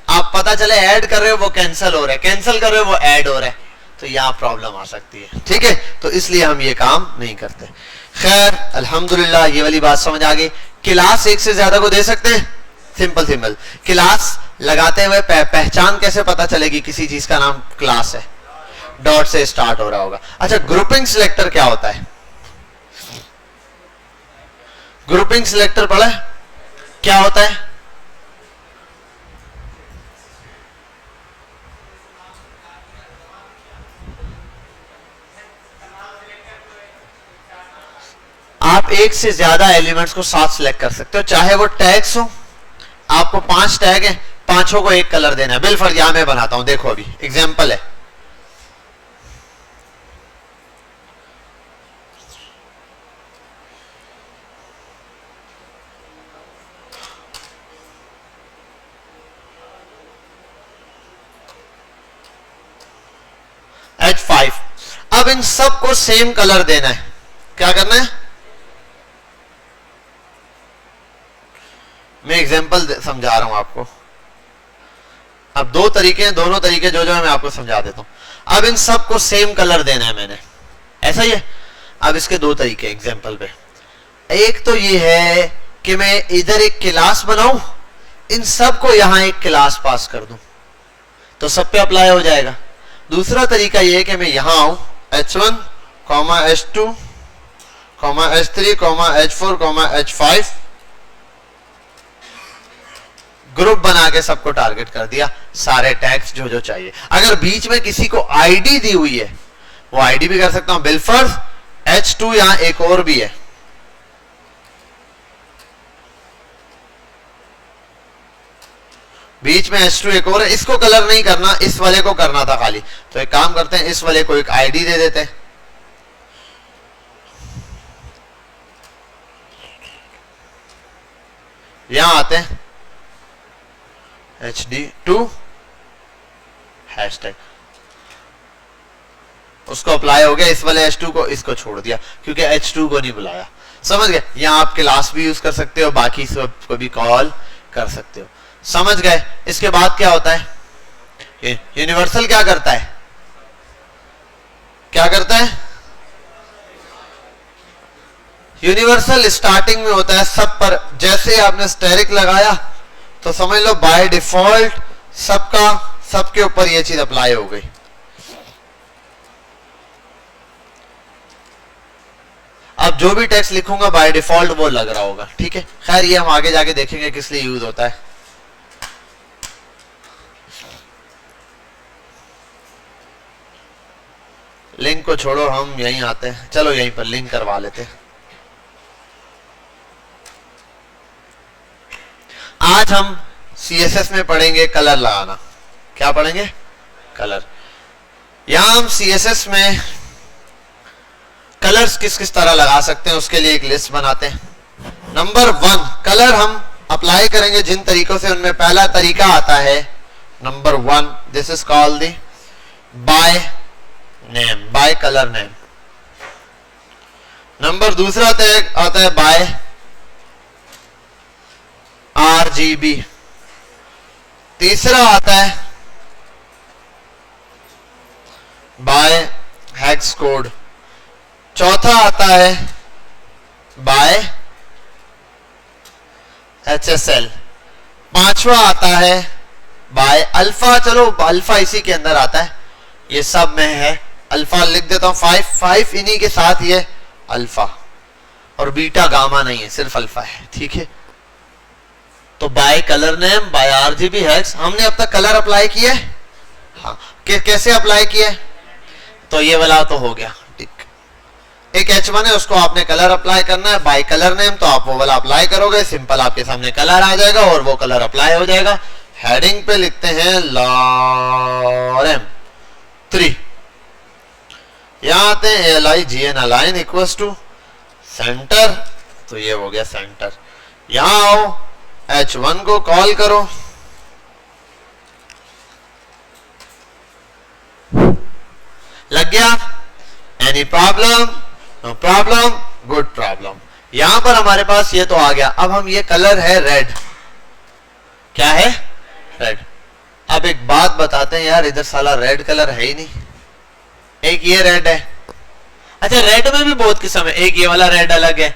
आप पता चले ऐड कर रहे हो वो कैंसिल हो रहा है, कैंसिल कर रहे हो वो ऐड हो रहा है, तो यहां प्रॉब्लम आ सकती है। ठीक है, तो इसलिए हम ये काम नहीं करते। खैर अल्हम्दुलिल्लाह ये वाली बात समझ आ गई। क्लास एक से ज्यादा को दे सकते हैं? Simple simple. क्लास लगाते हुए पहचान कैसे पता चलेगी किसी चीज का नाम क्लास है? डॉट से स्टार्ट हो रहा होगा। अच्छा, ग्रुपिंग सिलेक्टर क्या होता है? ग्रुपिंग सिलेक्टर पढ़ा है? क्या होता है? आप एक से ज्यादा एलिमेंट्स को साथ सिलेक्ट कर सकते हो, चाहे वो टैग्स हो। आपको 5 टैग है, 5 को एक कलर देना है। बिलफर्ज यहां मैं बनाता हूं, देखो अभी एग्जांपल है। H5। अब इन सब को सेम कलर देना है। क्या करना है? मैं एग्जांपल समझा रहा हूं आपको। अब 2 तरीके हैं, दोनों तरीके जो है मैं आपको समझा देता हूं। अब इन सब को सेम कलर देना है मैंने, ऐसा ही है। अब इसके 2 तरीके एग्जांपल पे। एक तो ये है कि मैं इधर एक क्लास बनाऊं, इन सब को यहां एक क्लास पास कर दूं, तो सब पे अप्लाई हो जाएगा। दूसरा तरीका यह है कि मैं यहां आऊं, H1, H2, H3, H4, H5 group बना के सबको टारगेट कर दिया, सारे टैग्स जो जो चाहिए। अगर बीच में किसी को आईडी दी हुई है, वो आईडी भी कर सकता हूं। बिलफर्ज H2, यहां एक और भी है, बीच में H2 एक और है। इसको कलर नहीं करना, इस वाले को करना था खाली। तो एक काम करते हैं, इस वाले को एक आईडी दे देते हैं। यहां आते हैं HD2 हैशटैग, उसको अप्लाई हो गया। इस वाले H2 को, इसको छोड़ दिया क्योंकि H2 को नहीं बुलाया। समझ गए? यहां आप क्लास भी यूज कर सकते हो, बाकी सब को भी कॉल कर सकते हो। समझ गए? इसके बाद क्या होता है? यूनिवर्सल क्या करता है? क्या करता है? यूनिवर्सल स्टार्टिंग में होता है सब पर। जैसे आपने स्टेरिक लगाया तो समझ लो बाय डिफॉल्ट सबके ऊपर यह चीज अप्लाई हो गई। अब जो भी टेक्स्ट लिखूंगा बाय डिफॉल्ट वो लग रहा होगा, ठीक है। खैर ये हम आगे जाके देखेंगे किस लिए यूज होता है। लिंक को छोड़ो, हम यहीं आते हैं, चलो यहीं पर लिंक करवा लेते हैं। आज हम CSS में पढ़ेंगे कलर लगाना। क्या पढ़ेंगे? कलर। यहां हम CSS में कलर्स किस किस तरह लगा सकते हैं उसके लिए एक लिस्ट बनाते हैं। नंबर 1, कलर हम अप्लाई करेंगे जिन तरीकों से, उनमें पहला तरीका आता है number 1, this is called the by name, by colour name. Number दूसरा आता है बाय RGB। तीसरा आता है बाय हेक्स कोड। चौथा आता है बाय HSL। पांचवा आता है बाय अल्फा। चलो अल्फा इसी के अंदर आता है, ये सब में है। अल्फा लिख देता हूं, 5 इन्हीं के साथ ये अल्फा, और बीटा गामा नहीं है, सिर्फ अल्फा है, ठीक है। तो by colour name, by RGB hex. हमने अब तक कलर अप्लाई किया है, हाँ। कैसे अप्लाई किया है? तो ये वाला तो हो गया, ठीक। एक H1 है, उसको आपने कलर अप्लाई करना है, बाय कलर नेम, तो आप वो वाला अप्लाई करोगे, सिंपल आपके सामने कलर आ जाएगा और वो कलर अप्लाई हो जाएगा। हेडिंग पे लिखते हैं लॉरेम 3, यहां आते हैं LIGN align equals to centre, तो ये हो गया सेंटर। यहां आओ, H1 को कॉल करो, लग गया। Any problem? No problem, good problem. यहां पर हमारे पास ये तो आ गया। अब हम, ये कलर है रेड, क्या है? रेड। अब एक बात बताते हैं यार, इधर साला रेड कलर है ही नहीं। एक ये रेड है, अच्छा रेड में भी बहुत किस्म है, एक ये वाला रेड अलग है,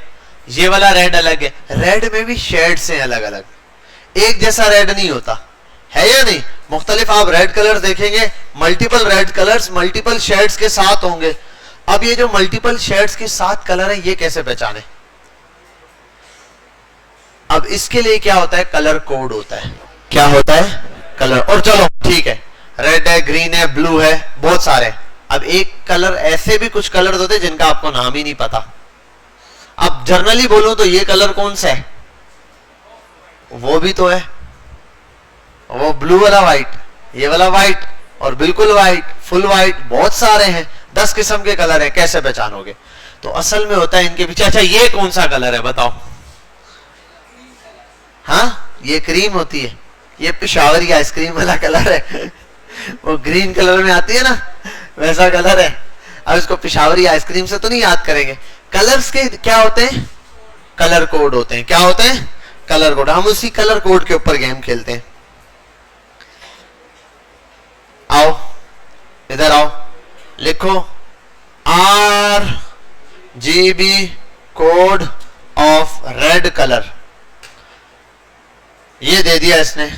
ये वाला रेड अलग है। रेड में भी शेड्स हैं अलग अलग, एक जैसा रेड नहीं होता है या नहीं? मुख्तलिफ आप रेड कलर देखेंगे, multiple red colours multiple shades के साथ होंगे। अब ये जो मल्टीपल शेड्स के साथ कलर है, ये कैसे पहचाने? अब इसके लिए क्या होता है? कलर कोड होता है। क्या होता है? कलर। और चलो ठीक है, रेड है, ग्रीन है, ब्लू है, बहुत सारे। अब एक कलर, ऐसे भी कुछ कलर होते हैं जिनका आपको नाम ही नहीं पता। अब जनरली बोलूं तो ये कलर कौन सा है? वो भी तो है, वो ब्लू वाला व्हाइट, ये वाला व्हाइट, और बिल्कुल व्हाइट, फुल व्हाइट, बहुत सारे हैं, 10 किस्म के कलर हैं। कैसे पहचानोगे? तो असल में होता है इनके पीछे। अच्छा ये कौन सा कलर है बताओ? हाँ, ये क्रीम होती है, ये पेशावरी आइसक्रीम वाला कलर है। वो ग्रीन कलर में आती है ना, वैसा कलर है। अब इसको पेशावरी आइसक्रीम से तो नहीं याद करेंगे। कलर्स के क्या होते हैं? कलर कोड होते हैं। क्या होते हैं? Colour code. हम उसी कलर कोड के ऊपर गेम खेलते हैं। आओ इधर आओ, लिखो RGB code of red colour. ये दे दिया इसने,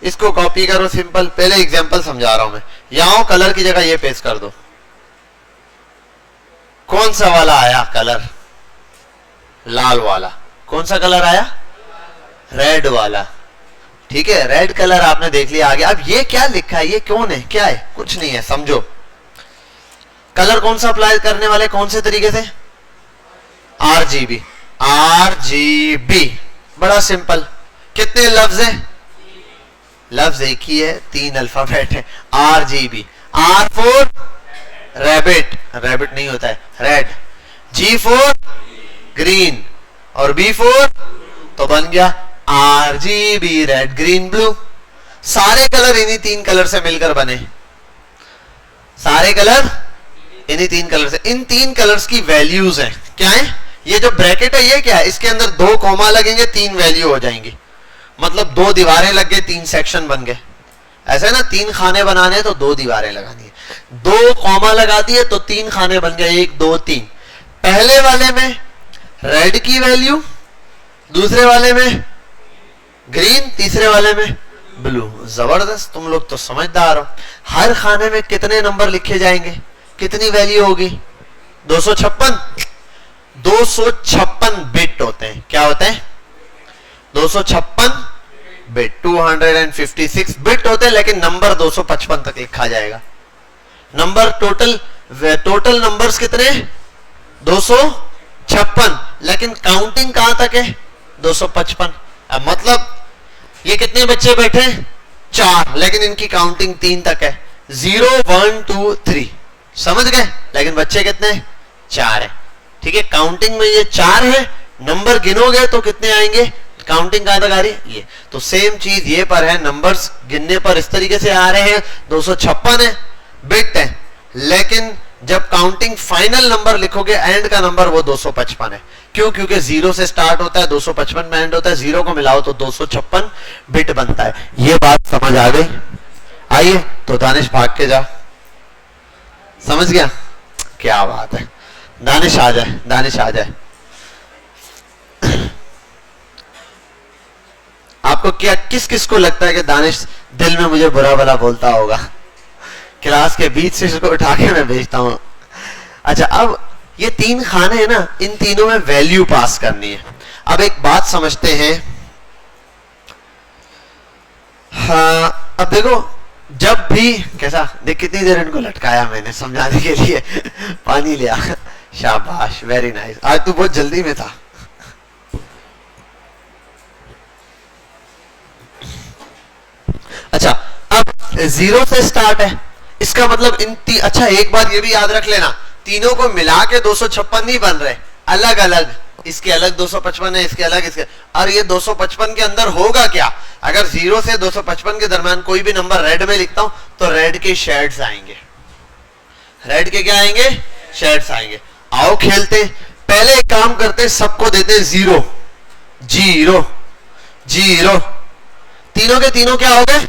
इसको कॉपी करो सिंपल। पहले एग्जांपल समझा रहा हूं मैं। यहां कलर की जगह ये पेस्ट कर दो। कौन सा वाला आया कलर? लाल वाला। कौन सा कलर आया? रेड वाला। ठीक है, रेड कलर आपने देख लिया आगे। अब ये क्या लिखा है? ये कौन है? क्या है? कुछ नहीं है, समझो। कलर कौन सा अप्लाई करने वाले? कौन से तरीके से? RGB। RGB बड़ा सिंपल। कितने लफ्ज है? लफ्ज एक ही है, 3 अल्फाबेट है। RGB। R for rabbit, rabbit नहीं होता है, रेड। G फॉर ग्रीन, और B फॉर, तो बन गया RGB, रेड ग्रीन ब्लू। सारे कलर इन्हीं 3 कलर से मिलकर बने। सारे कलर इन्हीं 3 कलर से। इन 3 कलर्स की वैल्यूज हैं। क्या है? ये जो ब्रैकेट है ये क्या है? इसके अंदर 2 कॉमा लगेंगे, 3 वैल्यू हो जाएंगी। मतलब 2 दीवारें लग गए, 3 सेक्शन बन गए। ऐसे ना, 3 खाने बनाने तो 2 दीवारें लगानी है। 2 कॉमा लगा दिए तो 3 खाने बन गए, 1 2 3। पहले वाले में रेड की वैल्यू, दूसरे वाले में ग्रीन, तीसरे वाले में ब्लू। जबरदस्त, तुम लोग तो समझदार हो। हर खाने में कितने नंबर लिखे जाएंगे? कितनी वैल्यू होगी? 256। 256 बिट होते हैं। क्या होते हैं? 256 बिट, 256 बिट होते हैं, लेकिन नंबर 255 तक लिखा जाएगा। नंबर टोटल नंबर्स कितने? 256, लेकिन काउंटिंग कहां तक है? 255। अब मतलब ये कितने बच्चे बैठे? 4, लेकिन इनकी काउंटिंग 3 तक है। 0 1 2 3, समझ गए? लेकिन बच्चे कितने? 4 है। ठीक है, काउंटिंग में ये 4 है, नंबर गिनोगे तो कितने आएंगे? काउंटिंग कहां तक आ रही है? ये तो सेम चीज ये पर है, नंबर्स गिनने पर इस तरीके से आ रहे हैं। 256 है, बिट है, लेकिन जब काउंटिंग फाइनल नंबर लिखोगे, एंड का नंबर वो 255 है। क्यों? क्योंकि 0 से स्टार्ट होता है, 255 में एंड होता है, 0 को मिलाओ तो 256 बिट बनता है। ये बात समझ आ गई? आइए तो दानिश भाग के जा, समझ गया? क्या बात है, दानिश आ जाए, दानिश आ जाए। आपको क्या, किस किस को लगता है कि दानिश दिल में मुझे बुरा भला बोलता होगा? क्लास के बीच से इसको उठा के मैं भेजता हूं। अच्छा, अब ये 3 खाने हैं ना, इन तीनों में वैल्यू पास करनी है। अब एक बात समझते हैं, हाँ, अब देखो, जब भी कैसा देख, कितनी देर इनको लटकाया मैंने समझाने के लिए। पानी लिया, शाबाश, वेरी नाइस। आज तू बहुत जल्दी में था। अच्छा, अब 0 से स्टार्ट है, इसका मतलब अच्छा, एक बात ये भी याद रख लेना, तीनों को मिला के 256 नहीं बन रहे, अलग अलग, इसके अलग 255 है, इसके अलग, इसके, और ये 255 के अंदर होगा क्या? अगर 0 से 255 के दरमियान कोई भी नंबर रेड में लिखता हूं तो रेड के शेड्स आएंगे। रेड के क्या आएंगे? शेड्स आएंगे। आओ खेलते, पहले एक काम करते, सबको देते 0 0 0, तीनों के तीनों क्या हो गए?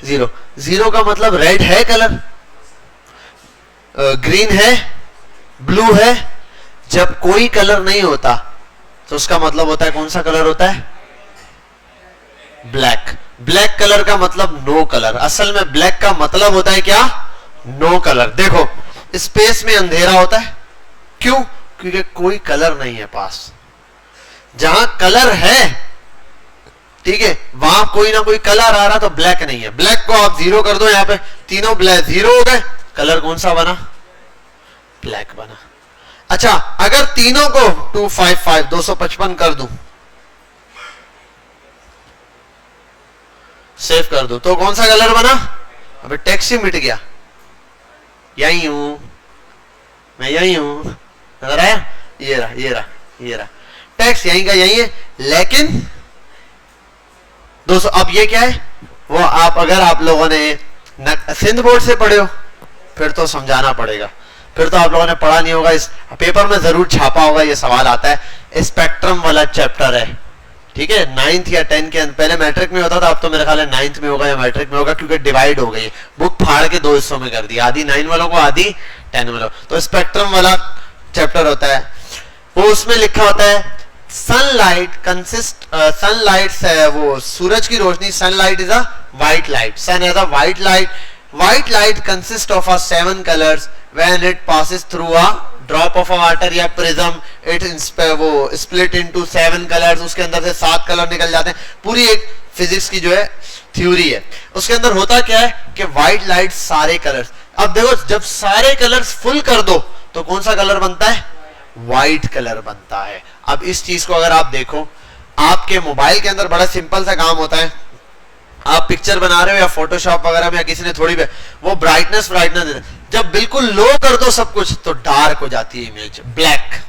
0 0 का मतलब रेड है कलर, ग्रीन है, ब्लू है। जब कोई कलर नहीं होता तो उसका मतलब होता है, कौन सा कलर होता है? ब्लैक। ब्लैक कलर का मतलब नो कलर। असल में ब्लैक का मतलब होता है क्या? No colour. देखो, स्पेस में अंधेरा होता है, क्यों? क्योंकि कोई कलर नहीं है पास। जहां कलर है, ठीक है, वहां कोई ना कोई कलर आ रहा तो ब्लैक नहीं है। ब्लैक को आप 0 कर दो, यहां पे तीनों ब्लैक 0 हो गए, कलर कौन सा बना? ब्लैक बना। अच्छा, अगर तीनों को 255 255 कर दूं, सेव कर दूं, तो कौन सा कलर बना? अबे टेक्स्ट ही मिट गया। यही हूं मैं, यही हूं, नजर आया? ये रहा, ये रहा, ये रहा, टेक्स्ट यहीं का यही है, लेकिन दोस्तों अब ये क्या है? वो आप, अगर आप लोगों ने सिंध बोर्ड से पढ़े हो फिर तो समझाना पड़ेगा, फिर तो आप लोगों ने पढ़ा नहीं होगा, इस पेपर में जरूर छापा होगा, ये सवाल आता है। स्पेक्ट्रम वाला चैप्टर है, ठीक है, 9th या 10th के, पहले मैट्रिक में होता था, अब तो मेरे ख्याल है 9th में होगा या मैट्रिक में होगा, क्योंकि डिवाइड हो गई, बुक फाड़ के 2 हिस्सों में कर दी, आधी 9 वालों को, आधी 10 वालों। तो स्पेक्ट्रम वाला चैप्टर होता है, वो उसमें लिखा होता है सनलाइट कंसिस्ट, सनलाइट वो सूरज की रोशनी, sunlight is a white light, sun is a white light, white light consist of a 7 colours when it passes through a drop of a water या प्रिज्म, इट वो स्प्लिट इनटू 7 कलर्स, उसके अंदर से 7 colour निकल जाते हैं। पूरी एक फिजिक्स की जो है थ्योरी है, उसके अंदर होता क्या है कि व्हाइट लाइट सारे कलर्स, अब देखो जब सारे कलर्स फुल कर दो तो कौन सा कलर बनता है? व्हाइट कलर बनता है। अब इस चीज को अगर आप देखो, आपके मोबाइल के अंदर बड़ा सिंपल सा काम होता है, आप पिक्चर बना रहे हो या फोटोशॉप वगैरह में, या किसी ने थोड़ी वो ब्राइटनेस जब बिल्कुल लो कर दो सब कुछ तो डार्क हो जाती है इमेज, ब्लैक।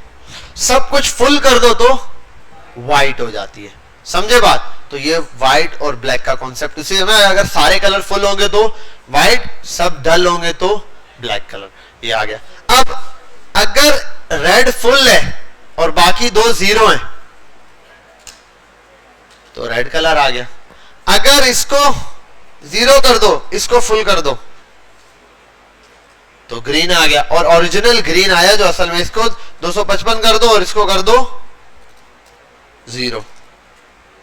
सब कुछ फुल कर दो तो व्हाइट हो जाती है, समझे बात? तो ये व्हाइट और ब्लैक का कॉन्सेप्ट इसी में, अगर सारे कलर फुल होंगे तो व्हाइट, सब डल होंगे तो ब्लैक कलर, ये आ गया। अब अगर रेड फुल है और बाकी 2 0 हैं तो रेड कलर आ गया। अगर इसको 0 कर दो, इसको फुल कर दो तो ग्रीन आ गया, और ओरिजिनल ग्रीन आया जो असल में, इसको 255 कर दो और इसको कर दो 0,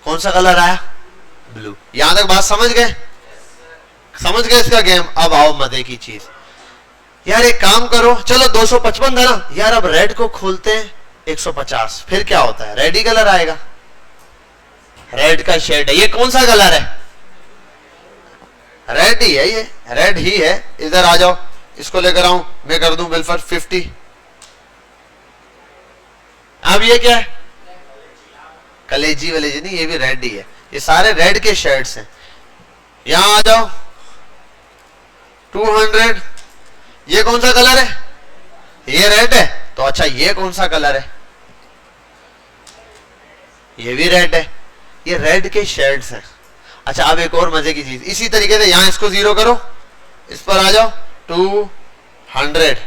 कौन सा कलर आया? ब्लू। यहां तक बात समझ गए? समझ गए इसका गेम? अब आओ मजे की चीज, यार एक काम करो, चलो 255 था ना यार, अब रेड को खोलते हैं, 150, फिर क्या होता है, रेड ही कलर आएगा, रेड का शेड है। ये कौन सा कलर है, रेड ही है, ये रेड ही है। इधर आ जाओ, इसको लेकर आऊं, मैं कर दूं बिल फॉर 50। अब ये क्या है, कलेजी वलेजी नहीं, ये भी रेड ही है, ये सारे रेड के शेड्स हैं। यहां आ जाओ 200, ये कौन सा कलर है, ये रेड है। तो अच्छा ये कौन सा कलर है, ये भी रेड है, ये रेड के शेड्स हैं। अच्छा अब एक और मजे की चीज, इसी तरीके से यहां इसको 0 करो, इस पर आ जाओ 200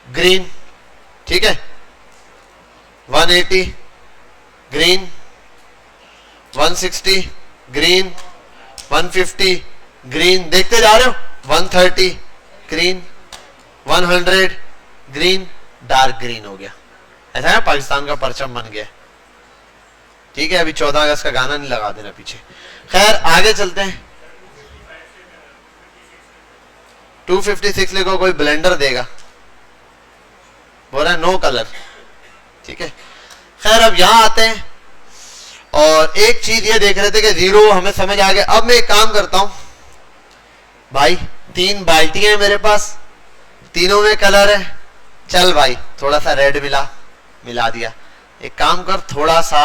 ग्रीन, ठीक है, 180 ग्रीन, 160 ग्रीन, 150 ग्रीन, देखते जा रहे हो, 130 ग्रीन, 100 ग्रीन, डार्क ग्रीन हो गया। ऐसा है पाकिस्तान का परचम बन गया, ठीक है। अभी 14 अगस्त का गाना नहीं लगा देना पीछे। खैर आगे चलते हैं, 256 लिखो, कोई ब्लेंडर देगा, बोल रहा है नो कलर, ठीक है। खैर अब यहां आते हैं और एक चीज ये देख रहे थे कि 0 हमें समझ आ गया। अब मैं एक काम करता हूं भाई, 3 बाल्टियां हैं मेरे पास, तीनों में कलर है, चल भाई थोड़ा सा रेड मिला दिया। एक काम कर, थोड़ा सा,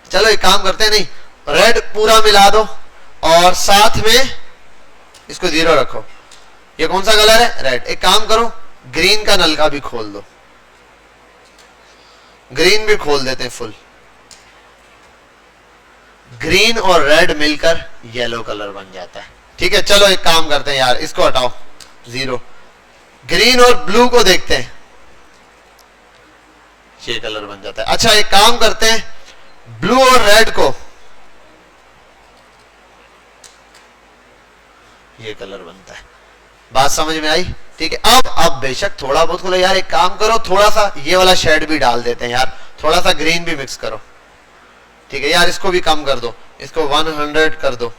चलो एक काम करते हैं, नहीं रेड पूरा मिला दो और साथ में इसको 0 रखो। ये कौन सा कलर है, रेड। एक काम करो, ग्रीन का नलका भी खोल दो, ग्रीन भी खोल देते हैं फुल। ग्रीन और रेड मिलकर येलो कलर बन जाता है, ठीक है। चलो एक काम करते हैं यार, इसको हटाओ 0, ग्रीन और ब्लू को देखते हैं, ये कलर बन जाता है। अच्छा एक काम करते हैं, ब्लू और रेड को, ये कलर बनता है। बात समझ में आई, ठीक है। अब बेशक थोड़ा बहुत खोलो यार, एक काम करो, थोड़ा सा ये वाला शेड भी डाल देते हैं यार, थोड़ा सा ग्रीन भी मिक्स करो, ठीक है यार। इसको भी कम कर दो, इसको 100 कर दो।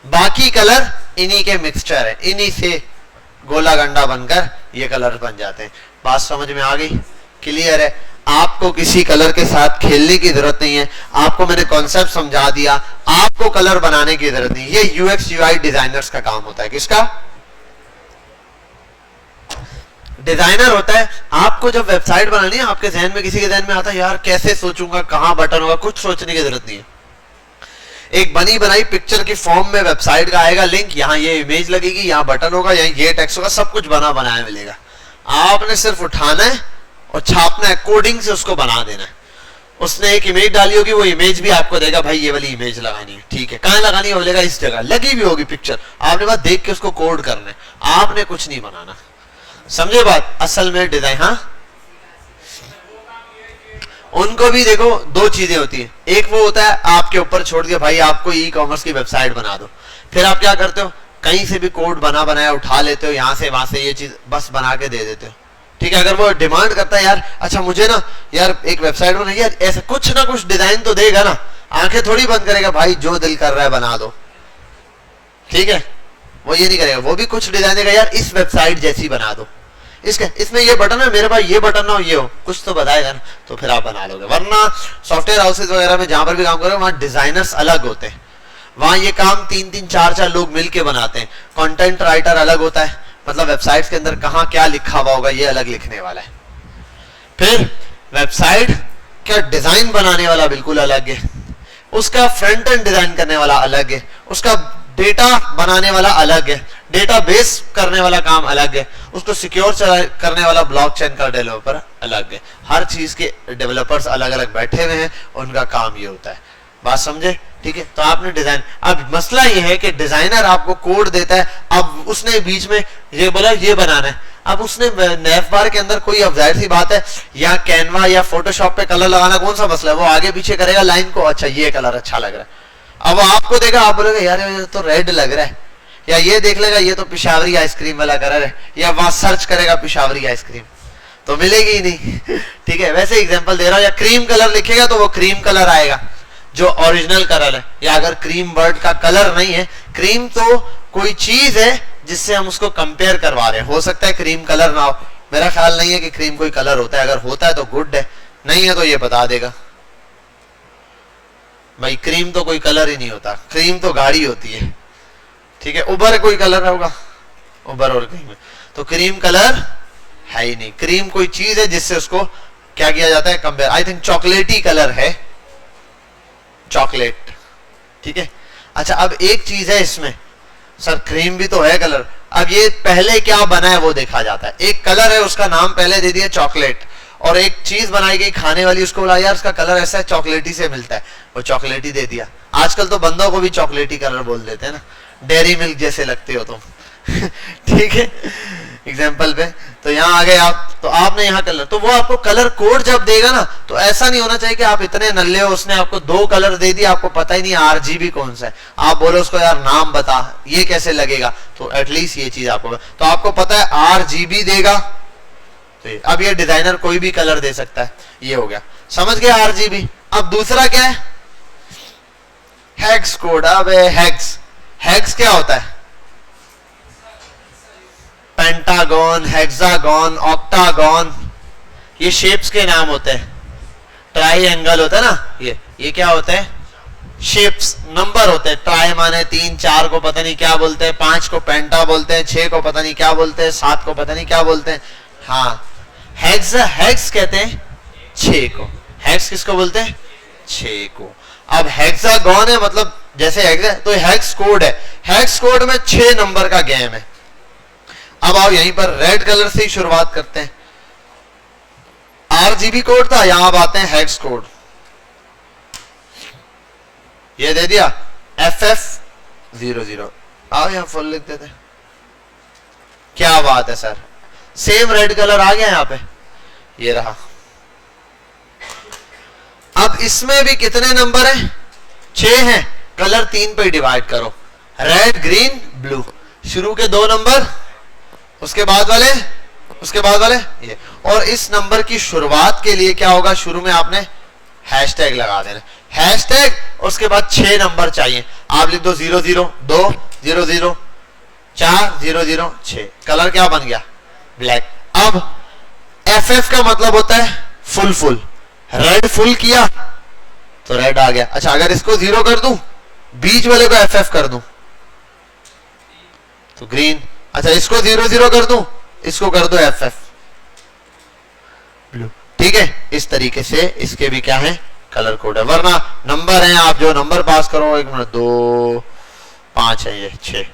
बाकी कलर इन्हीं के मिक्सचर है, इन्हीं से गोला गंडा बनकर ये कलर बन जाते हैं। बात समझ में आ गई, क्लियर है। आपको किसी कलर के साथ खेलने की जरूरत नहीं है, आपको मैंने कॉन्सेप्ट समझा दिया, आपको कलर बनाने की जरूरत नहीं। ये यूएक्स यूआई डिजाइनर्स का काम होता है। किसका, डिजाइनर होता है। आपको जब वेबसाइट बनानी है, आपके जहन में, किसी के जहन में आता है यार कैसे सोचूंगा, कहां बटन होगा, कुछ सोचने की जरूरत नहीं है। एक बनी बनाई पिक्चर की फॉर्म में वेबसाइट का आएगा लिंक, यहाँ ये इमेज लगेगी, यहाँ बटन होगा, यहाँ ये टेक्स्ट होगा, सब कुछ बना बनाया मिलेगा। आपने सिर्फ उठाना है और छापना है, कोडिंग से उसको बना देना है। उसने एक इमेज डाली होगी, वो इमेज भी आपको देगा, भाई ये वाली इमेज लगानी है, ठीक है। कहां लगानी है, बोलेगा इस जगह, लगी भी होगी पिक्चर, आपने बस देख के उसको कोड करना है, आपने कुछ नहीं बनाना। समझे बात, असल में डिजाइन, हाँ उनको भी देखो 2 चीजें होती है। एक वो होता है आपके ऊपर छोड़ दिया, भाई आपको ई कॉमर्स की वेबसाइट बना दो, फिर आप क्या करते हो, कहीं से भी कोड बना बनाया उठा लेते हो, यहां से वहां से ये चीज बस बना के दे देते हो, ठीक है। अगर वो डिमांड करता है यार, अच्छा मुझे ना यार एक वेबसाइट बनाई यार, ऐसा कुछ ना कुछ डिजाइन तो देगा ना, आंखें थोड़ी बंद करेगा, भाई जो दिल कर रहा है बना दो, ठीक है। वो ये नहीं करेगा, वो भी कुछ डिजाइन देगा, यार इस वेबसाइट जैसी बना दो, इसमें ये बटन है, मेरे पास ये बटन ना हो, ये हो, कुछ तो बताएगा ना, तो फिर आप बना लोगे। वरना सॉफ्टवेयर हाउसेज वगैरह में जहां पर भी काम करोगे, वहां डिजाइनर्स अलग होते हैं, वहां ये काम 3-3, 4-4 लोग मिलके बनाते हैं। कंटेंट राइटर अलग होता है, मतलब वेबसाइट्स के अंदर कहां क्या लिखा हुआ होगा ये अलग लिखने वाला है। फिर वेबसाइट का डिजाइन बनाने वाला बिल्कुल अलग है, उसका फ्रंट एंड डिजाइन करने वाला अलग है, उसका डेटा बनाने वाला अलग है, डेटाबेस करने वाला काम अलग है, उसको सिक्योर करने वाला ब्लॉकचेन का डेवलपर अलग है। हर चीज के डेवलपर्स अलग अलग बैठे हुए हैं, उनका काम ये होता है। बात समझे, ठीक है। तो आपने डिजाइन, अब मसला ये है कि डिजाइनर आपको कोड देता है, अब उसने बीच में ये बोला ये बनाना है, अब उसने नेफ बार के अंदर कोई, अब जाहिर सी बात है, या कैनवा या फोटोशॉप पे कलर लगाना कौन सा मसला है, वो आगे पीछे करेगा लाइन को, अच्छा ये कलर अच्छा लग रहा है, अब आपको देगा, आप बोलोगे यार ये तो रेड लग रहा है, या ये देख लेगा ये तो पिशावरी आइसक्रीम वाला कलर है, या वहां सर्च करेगा पिशावरी आइसक्रीम, तो मिलेगी ही नहीं, ठीक है। वैसे एग्जांपल दे रहा हूं, या क्रीम कलर लिखेगा तो वो क्रीम कलर आएगा, जो ओरिजिनल कलर है, या अगर क्रीम वर्ड का कलर नहीं है, क्रीम तो कोई चीज है जिससे हम उसको कंपेयर करवा रहे हैं। हो सकता है क्रीम कलर ना हो, मेरा ख्याल नहीं है कि क्रीम कोई कलर होता है, अगर होता है तो गुड है, नहीं है तो ये बता देगा भाई क्रीम तो कोई कलर ही नहीं होता, क्रीम तो गाड़ी होती है, ठीक है। उबर कोई कलर होगा, उबर और क्रीम, तो क्रीम कलर है ही नहीं। क्रीम कोई चीज है जिससे उसको क्या किया जाता है, कंपेयर। आई थिंक चॉकलेटी कलर है, चॉकलेट, ठीक है। अच्छा अब एक चीज है इसमें, सर क्रीम भी तो है कलर, अब ये पहले क्या बना है वो देखा जाता है। एक कलर है उसका नाम पहले दे दिया चॉकलेट, और एक चीज बनाई गई खाने वाली, उसको बोला यार उसका कलर ऐसा है, चॉकलेटी से मिलता है, वो चॉकलेटी दे दिया। आजकल तो बंदों को भी चॉकलेटी कलर बोल देते हैं ना, डेयरी मिल्क जैसे लगते हो तुम ठीक है एग्जाम्पल पे। तो यहाँ आ गए आप, तो आपने यहाँ कलर, तो वो आपको कलर कोड जब देगा ना, तो ऐसा नहीं होना चाहिए कि आप इतने नल्ले हो, उसने आपको 2 कलर दे दिया, आपको पता ही नहीं आरजीबी कौन सा है, आप बोलो उसको यार नाम बता, ये कैसे लगेगा, तो एटलीस्ट ये चीज आपको, तो आपको पता है आरजीबी देगा, तो अब ये डिजाइनर कोई भी कलर दे सकता है, ये हो गया, समझ गया आरजीबी। अब दूसरा क्या है, हेक्स कोड। अब हेक्स, हेक्स क्या होता है, पेंटागन, हेक्सागन, ऑक्टागन, ये शेप्स के नाम होते हैं। ट्राइएंगल होता है ना, ये क्या होते हैं, शेप्स, नंबर होते हैं। ट्राई माने 3, 4 को पता नहीं क्या बोलते हैं, 5 को पेंटा बोलते हैं, 6 को पता नहीं क्या बोलते हैं, 7 को पता नहीं क्या बोलते हैं। हाँ, हेक्स, हेक्स कहते हैं 6 को, हेक्स किसको बोलते हैं, 6 को। अब हेक्सागन है मतलब जैसे हेक्स है, तो हेक्स कोड है, हेक्स कोड में 6 नंबर का गेम है। अब आओ यहीं पर रेड कलर से ही शुरुआत करते हैं। आरजीबी कोड था, यहां अब आते हैं हेक्स कोड। ये दे दिया FF00, आओ यहां फुल लिख देते। क्या बात है सर, सेम रेड कलर आ गया यहां पे, ये रहा। अब इसमें भी कितने नंबर हैं, 6 हैं, कलर 3 पे डिवाइड करो, रेड, ग्रीन, ब्लू। शुरू के 2 नंबर, उसके बाद वाले, उसके बाद वाले ये। और इस नंबर की शुरुआत के लिए क्या होगा, शुरू में आपने हैशटैग लगा देना, हैशटैग, उसके बाद 6 नंबर चाहिए। आप लिख दो 00, 2, 00, 4, 00, 6। कलर क्या बन गया, ब्लैक। अब FF का मतलब होता है फुल, फुल, रेड फुल किया तो रेड आ गया। अच्छा अगर इसको 0 कर दूं, बीच वाले को FF कर दूं तो ग्रीन। अच्छा इसको 00 कर दूं, इसको कर दो FF, ब्लू, ठीक है। इस तरीके से इसके भी क्या है, कलर कोड है। वरना नंबर है, आप जो नंबर पास करो, 1 मिनट 2, 5 है, ये 6,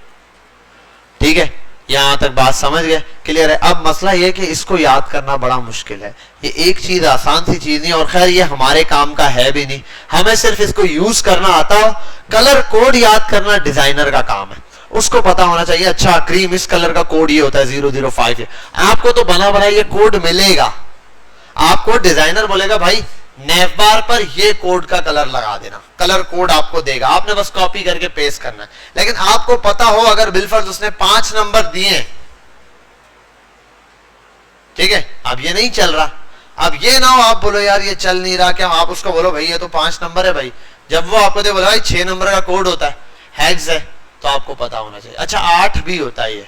ठीक है। यहां तक बात समझ गए, क्लियर है। अब मसला ये कि इसको याद करना बड़ा मुश्किल है, ये एक चीज आसान सी चीज नहीं, और खैर ये हमारे काम का है भी नहीं, हमें सिर्फ इसको यूज करना आता हो। कलर कोड याद करना डिजाइनर का काम है, उसको पता होना चाहिए। अच्छा क्रीम, इस कलर का कोड ये होता है 005 है, आपको तो बना बना ये कोड मिलेगा, आपको डिजाइनर बोलेगा भाई नेव बार पर ये कोड का कलर लगा देना, कलर कोड आपको देगा, आपने बस कॉपी करके पेस्ट करना है। लेकिन आपको पता हो अगर बिलफर्ज उसने 5 नंबर दिए, ठीक है, अब ये नहीं चल रहा, अब ये ना हो आप बोलो यार ये चल नहीं रहा, क्या आप उसको बोलो भाई ये तो 5 नंबर है भाई, जब वो आपको दे बोला भाई 6 नंबर का कोड होता है, हेक्स है, तो आपको पता होना चाहिए। अच्छा 8 भी होता है, ये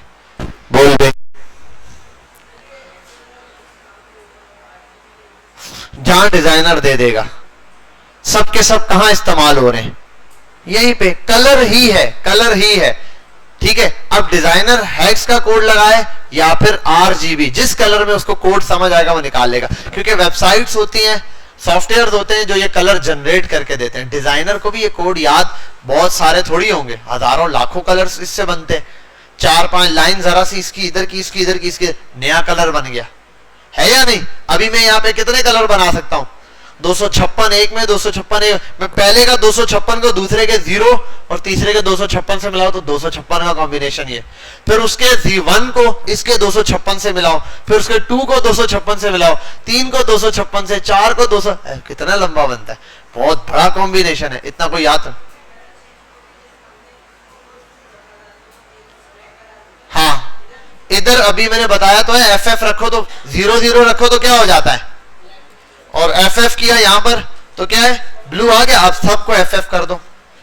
बोल दे, जहां डिजाइनर दे देगा, सबके सब कहां इस्तेमाल हो रहे हैं, यहीं पे, कलर ही है, कलर ही है, ठीक है। अब डिजाइनर हेक्स का कोड लगाए या फिर आरजीबी, जिस कलर में उसको कोड समझ आएगा वो निकाल लेगा, क्योंकि वेबसाइट्स होती हैं, सॉफ्टवेयर होते हैं जो ये कलर जनरेट करके देते हैं। डिजाइनर को भी ये कोड याद बहुत सारे थोड़ी होंगे, हजारों लाखों कलर्स इससे बनते हैं। 4-5 लाइन जरा सी इसकी इधर की, इसकी इधर की, इसकी, नया कलर बन गया, है या नहीं। अभी मैं यहाँ पे कितने कलर बना सकता हूं, 256, एक में 256, मैं पहले का 256 को दूसरे के 0 और तीसरे के 256 से मिलाओ तो 256 का कॉम्बिनेशन ये, फिर उसके 1 को इसके 256 से मिलाओ, फिर उसके 2 को 256 से मिलाओ, 3 को 256 से, 4 को 200, कितना लंबा बनता है, बहुत बड़ा कॉम्बिनेशन है, इतना कोई याद। हाँ इधर अभी मैंने बताया तो है, FF रखो तो 00 रखो तो क्या हो जाता है, और FF किया यहां पर तो क्या है ब्लू आ गया, अब सबको FF कर दो,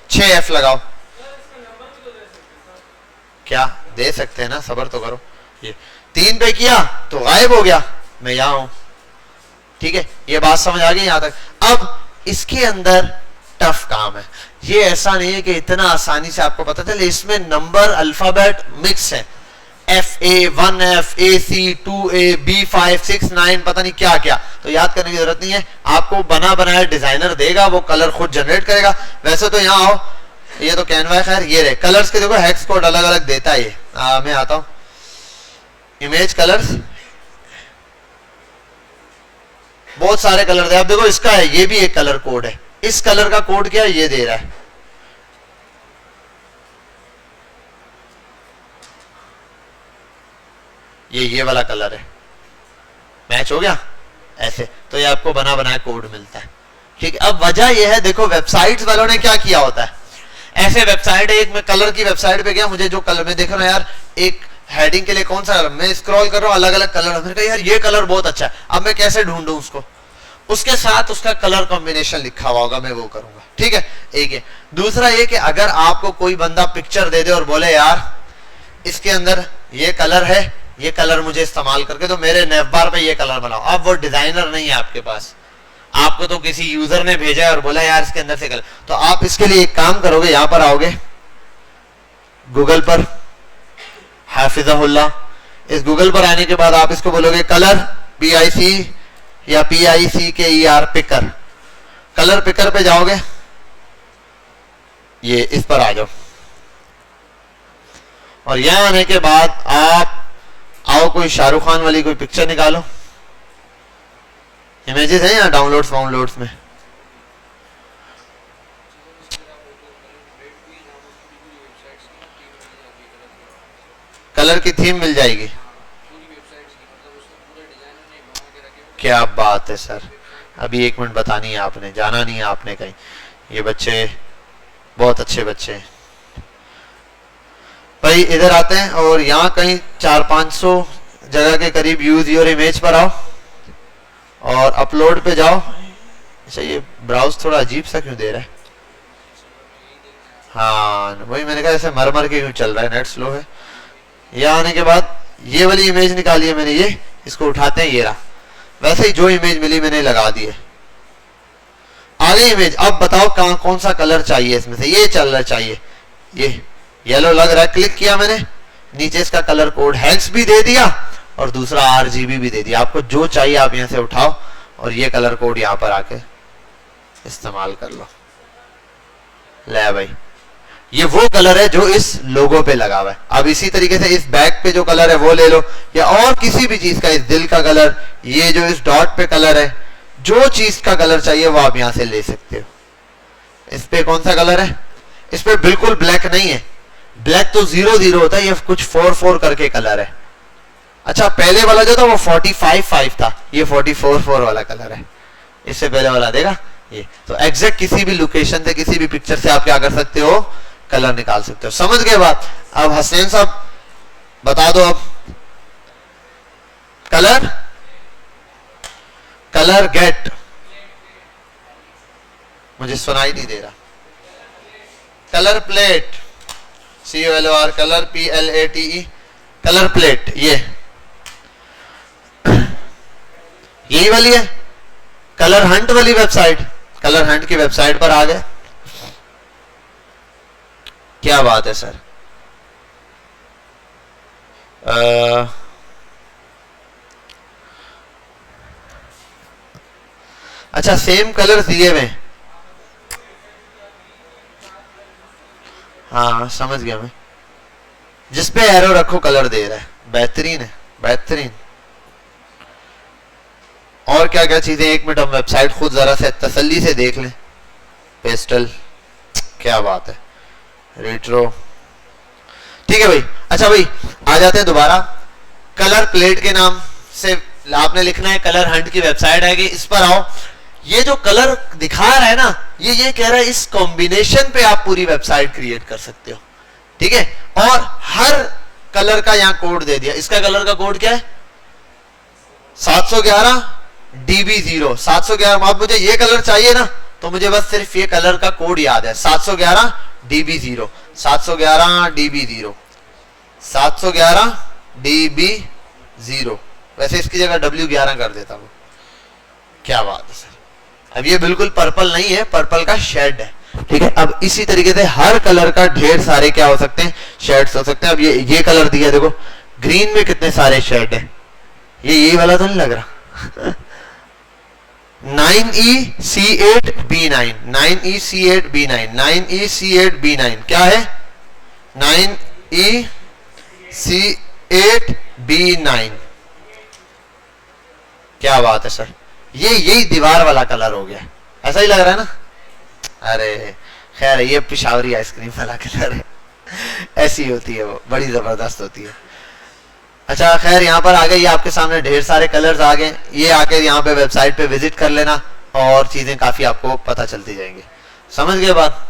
6F लगाओ। क्या दे सकते हैं ना, सबर तो करो। ये 3 पे किया तो गायब हो गया, मैं यहां हूं। ठीक है, ये बात समझ आ गई यहां तक। अब इसके अंदर टफ काम है, ये ऐसा नहीं है कि इतना आसानी से आपको पता चले। इसमें नंबर अल्फाबेट मिक्स है, FA 1F AC 2A B5 6 9 पता नहीं क्या क्या, तो याद करने की जरूरत नहीं है। आपको बना बनाया डिजाइनर देगा, वो कलर खुद जनरेट करेगा। वैसे तो यहाँ आओ, ये तो कैनवा है, खैर ये रहे कलर्स के, देखो हेक्स कोड अलग अलग देता है ये। मैं आता हूं इमेज कलर्स, बहुत सारे कलर दे। आप देखो इसका है, ये भी एक कलर कोड है। इस कलर का कोड क्या है, ये दे रहा है। ये वाला कलर है, मैच हो गया ऐसे, तो ये आपको बना बनाया कोड मिलता है। ठीक है, अब वजह ये है, देखो वेबसाइट्स वालों ने क्या किया होता है, ऐसे वेबसाइट है, एक मैं कलर की वेबसाइट पे गया, मुझे जो कलर में देख रहा हूं यार, एक हेडिंग के लिए कौन सा कलर, मैं स्क्रॉल कर रहा हूं अलग अलग कलर, मैंने कहा यार ये कलर बहुत अच्छा है, अब मैं कैसे ढूंढूं उसको, उसके साथ उसका कलर कॉम्बिनेशन लिखा हुआ होगा, मैं वो करूंगा। ठीक है, एक है। दूसरा ये कि अगर आपको कोई बंदा पिक्चर दे दे और बोले यार इसके अंदर ये कलर है, ये कलर मुझे इस्तेमाल करके तो मेरे नेवबार पे ये कलर बनाओ, अब वो डिजाइनर नहीं है आपके पास, आपको तो किसी यूजर ने भेजा है और बोला यार इसके अंदर से कलर, तो आप इसके लिए एक काम करोगे, यहां पर आओगे गूगल पर, हाफिज़हुल्लाह, इस गूगल पर आने के बाद आप इसको बोलोगे कलर PIC या PICKER पिकर, कलर पिकर पे जाओगे, ये इस पर आ जाओ, और यहां आने के बाद आप आओ कोई शाहरुख खान वाली कोई पिक्चर निकालो, इमेजेस है यहाँ डाउनलोड्स में, कलर की थीम मिल जाएगी। क्या बात है सर, अभी 1 मिनट बतानी है आपने, जाना नहीं है आपने कहीं, ये बच्चे बहुत अच्छे बच्चे हैं भाई। इधर आते हैं और यहाँ कहीं 400-500 जगह के करीब यूज योर इमेज पर आओ और अपलोड पे जाओ। अच्छा ये ब्राउज थोड़ा अजीब सा क्यों दे रहा है, हाँ वही मैंने कहा ऐसे मर के क्यों चल रहा है, नेट स्लो है। यहाँ आने के बाद ये वाली इमेज निकाली है मैंने, ये इसको उठाते हैं, ये रहा, वैसे ही जो इमेज मिली मैंने लगा दी है, आ गई इमेज। अब बताओ कहाँ कौन सा कलर चाहिए इसमें से, ये चल रहा चाहिए, ये येलो लग रहा है, क्लिक किया मैंने, नीचे इसका कलर कोड हेक्स भी दे दिया और दूसरा RGB भी दे दिया। आपको जो चाहिए आप यहां से उठाओ और ये कलर कोड यहां पर आके इस्तेमाल कर लो। ले भाई, ये वो कलर है जो इस लोगो पे लगा हुआ है। अब इसी तरीके से इस बैक पे जो कलर है वो ले लो, या और किसी भी चीज का, इस दिल का कलर, ये जो इस डॉट पे कलर है, जो चीज का कलर चाहिए वो आप यहां से ले सकते हो। इस पे कौन सा कलर है, इस पे बिल्कुल ब्लैक नहीं है, ब्लैक तो 0-0 होता है, ये कुछ 4-4 करके कलर है। अच्छा पहले वाला जो था वो 45-5 था, ये 44-4 वाला कलर है, इससे पहले वाला देगा ये। तो एग्जैक्ट किसी भी लोकेशन से, किसी भी पिक्चर से आप क्या कर सकते हो, कलर निकाल सकते हो। समझ गए बात। अब हसनैन साहब बता दो, अब कलर गेट, मुझे सुनाई नहीं दे रहा, colour plate, COLOR, colour PLATE, colour plate, यही वाली है कलर हंट वाली वेबसाइट। कलर हंट की वेबसाइट पर आ गए, क्या बात है सर। अच्छा सेम कलर दिए हुए, हाँ समझ गया मैं, जिस पे एरो रखो कलर दे रहा है, बेहतरीन है बेहतरीन। और क्या क्या चीजें, 1 मिनट हम वेबसाइट खुद जरा से तसल्ली से देख लें। पेस्टल, क्या बात है, रेट्रो, ठीक है भाई। अच्छा भाई आ जाते हैं दोबारा, कलर प्लेट के नाम से आपने लिखना है, कलर हंट की वेबसाइट है कि इस पर आओ। ये जो कलर दिखा रहा है ना, ये कह रहा है इस कॉम्बिनेशन पे आप पूरी वेबसाइट क्रिएट कर सकते हो, ठीक है। और हर कलर का यहां कोड दे दिया, इसका कलर का कोड क्या है 711 DB0 711। अब मुझे ये कलर चाहिए ना, तो मुझे बस सिर्फ ये कलर का कोड याद है 711 DB0, 711 DB0, 711 DB0। वैसे इसकी जगह W11 कर देता हूँ। क्या बात है सर। अब ये बिल्कुल पर्पल नहीं है, पर्पल का शेड है, ठीक है। अब इसी तरीके से हर कलर का ढेर सारे क्या हो सकते हैं, शेड्स हो सकते हैं। अब ये कलर दिया देखो, ग्रीन में कितने सारे शेड है, ये वाला तो नहीं लग रहा। 9EC8B9, 9EC8B9, 9EC8B9 क्या है, 9EC8B9। क्या बात है सर, यही दीवार वाला कलर हो गया, ऐसा ही लग रहा है ना। अरे खैर ये पिशावरी आइसक्रीम वाला कलर है, ऐसी होती है वो, बड़ी जबरदस्त होती है। अच्छा खैर यहाँ पर आ गए, ये आपके सामने ढेर सारे कलर्स आ गए। ये आके यहाँ पे वेबसाइट पे विजिट कर लेना और चीजें काफी आपको पता चलती जाएंगी। समझ गए बात।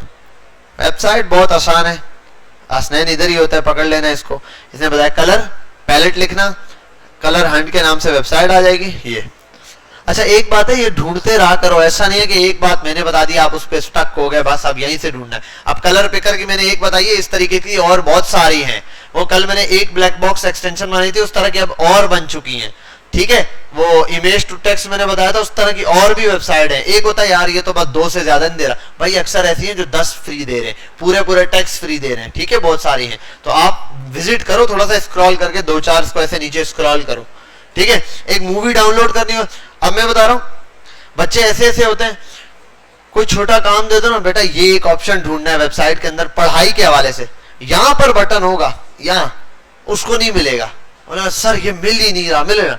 वेबसाइट बहुत आसान है, आसनैन इधर ही होता है, पकड़ लेना इसको। इसने बताया कलर पैलेट लिखना, कलर हंट के नाम से वेबसाइट आ जाएगी ये। अच्छा एक बात है, ये ढूंढते रहा करो, ऐसा नहीं है कि एक बात मैंने बता दी आप उस पर स्टक हो गए, बस अब यहीं से ढूंढना है। अब कलर पिकर की मैंने एक बताई है, इस तरीके की और बहुत सारी हैं। वो कल मैंने एक ब्लैक बॉक्स एक्सटेंशन बनाई थी, उस तरह की अब और बन चुकी हैं, ठीक है। वो इमेज टू टेक्स्ट मैंने बताया था, उस तरह की और भी वेबसाइट है। एक होता है यार ये तो बस 2 से ज्यादा नहीं दे रहा, भाई अक्सर ऐसी हैं जो 10 फ्री दे रहे हैं, पूरे टेक्स्ट फ्री दे रहे हैं, ठीक है, बहुत सारी हैं। तो आप विजिट करो, थोड़ा सा स्क्रॉल करके 2-4 को ऐसे नीचे स्क्रॉल करो, ठीक है। एक मूवी डाउनलोड करनी हो, अब मैं बता रहा हूं बच्चे ऐसे ऐसे होते हैं, कोई छोटा काम दे दो ना, बेटा ये एक ऑप्शन ढूंढना है वेबसाइट के अंदर पढ़ाई के हवाले से, यहां पर बटन होगा, यहां उसको नहीं मिलेगा, बोला सर ये मिल ही नहीं रहा, मिलेगा।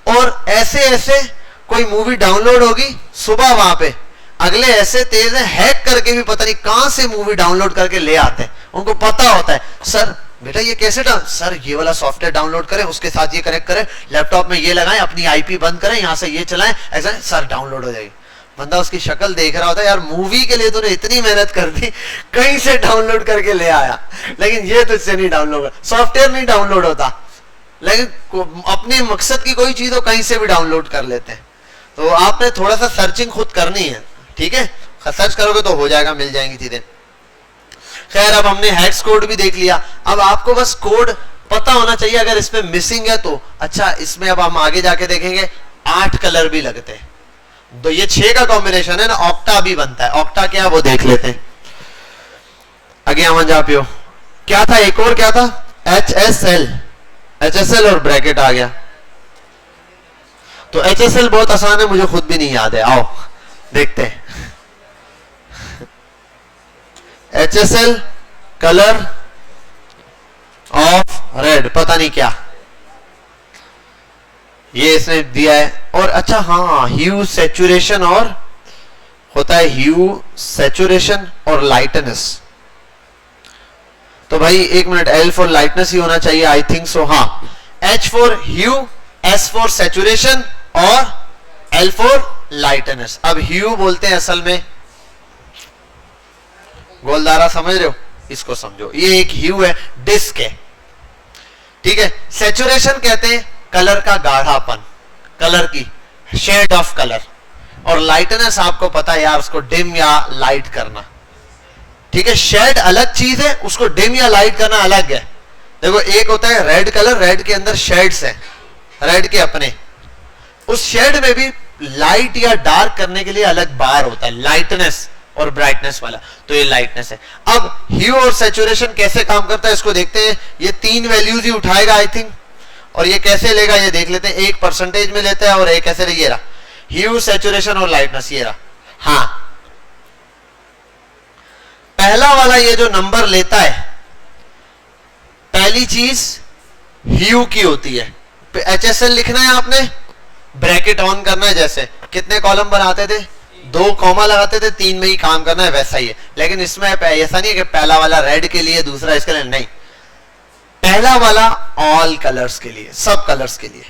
और ऐसे ऐसे कोई मूवी डाउनलोड होगी सुबह, वहां पे अगले ऐसे तेज है, हैक करके भी पता नहीं कहां से मूवी डाउनलोड करके ले आते हैं। उनको पता होता है सर बेटा ये कैसे सर ये वाला सॉफ्टवेयर डाउनलोड करें, उसके साथ ये कनेक्ट करें, लैपटॉप में ये लगाएं, अपनी आईपी बंद करें, यहां से ये चलाएं, ऐसा सर डाउनलोड हो जाएगी। बंदा उसकी शक्ल देख रहा होता है, यार मूवी के लिए तूने इतनी मेहनत कर दी, कहीं से डाउनलोड करके ले आया, लेकिन ये तुझसे नहीं डाउनलोड, सॉफ्टवेयर नहीं डाउनलोड होता, लेकिन अपने मकसद की कोई चीज हो कहीं से भी डाउनलोड कर लेते हैं। तो आपने थोड़ा सा सर्चिंग खुद करनी है, ठीक है, सर्च करोगे तो हो जाएगा, मिल जाएंगी चीजें। खैर अब हमने हेक्स कोड भी देख लिया, अब आपको बस कोड पता होना चाहिए, अगर इसमें मिसिंग है तो। अच्छा इसमें अब हम आगे जाके देखेंगे 8 कलर भी लगते हैं, तो ये 6 का कॉम्बिनेशन है ना, ऑक्टा भी बनता है। ऑक्टा क्या है वो देख लेते हैं। आगे हम जा पियो क्या था, एक और क्या था, HSL और ब्रैकेट आ गया। तो HSL बहुत आसान है, मुझे खुद भी नहीं याद है, आओ देखते हैं। HSL कलर ऑफ रेड, पता नहीं क्या ये इसने दिया है। और अच्छा हाँ, ह्यू सैचुरेशन, और होता है ह्यू सैचुरेशन और लाइटनेस। तो भाई एक मिनट, L फॉर लाइटनेस ही होना चाहिए, आई थिंक सो। हाँ, H for hue, S for saturation और L फॉर लाइटनेस। अब ह्यू बोलते हैं असल में, गोलदारा समझ रहे हो, इसको समझो, ये एक ह्यू है, डिस्क है, ठीक है। सैचुरेशन कहते हैं कलर का गाढ़ापन, कलर की शेड ऑफ कलर, और लाइटनेस आपको पता है यार, उसको डिम या लाइट करना, ठीक है। शेड अलग चीज है, उसको डिम या लाइट करना अलग है। देखो एक होता है रेड कलर, रेड के अंदर शेड्स हैं, रेड के अपने, उस शेड में भी लाइट या डार्क करने के लिए अलग बार होता है, लाइटनेस और ब्राइटनेस वाला, तो ये लाइटनेस है। अब ह्यू और सैचुरेशन कैसे काम करता है इसको देखते हैं। ये 3 वैल्यूज ही उठाएगा आई थिंक, और ये कैसे लेगा ये देख लेते हैं। एक परसेंटेज में लेता है और एक कैसे, ये रहा ह्यू सैचुरेशन और लाइटनेस, ये रहा। हाँ पहला वाला ये जो नंबर लेता है, पहली चीज ह्यू की होती है। HSL लिखना है आपने, ब्रैकेट ऑन करना है, जैसे कितने कॉलम बनाते थे, 2 कॉमा लगाते थे, 3 में ही काम करना है, वैसा ही है। लेकिन इसमें ऐसा नहीं है कि पहला वाला रेड के लिए दूसरा इसके लिए, नहीं, पहला वाला ऑल कलर्स के लिए, सब कलर्स के लिए,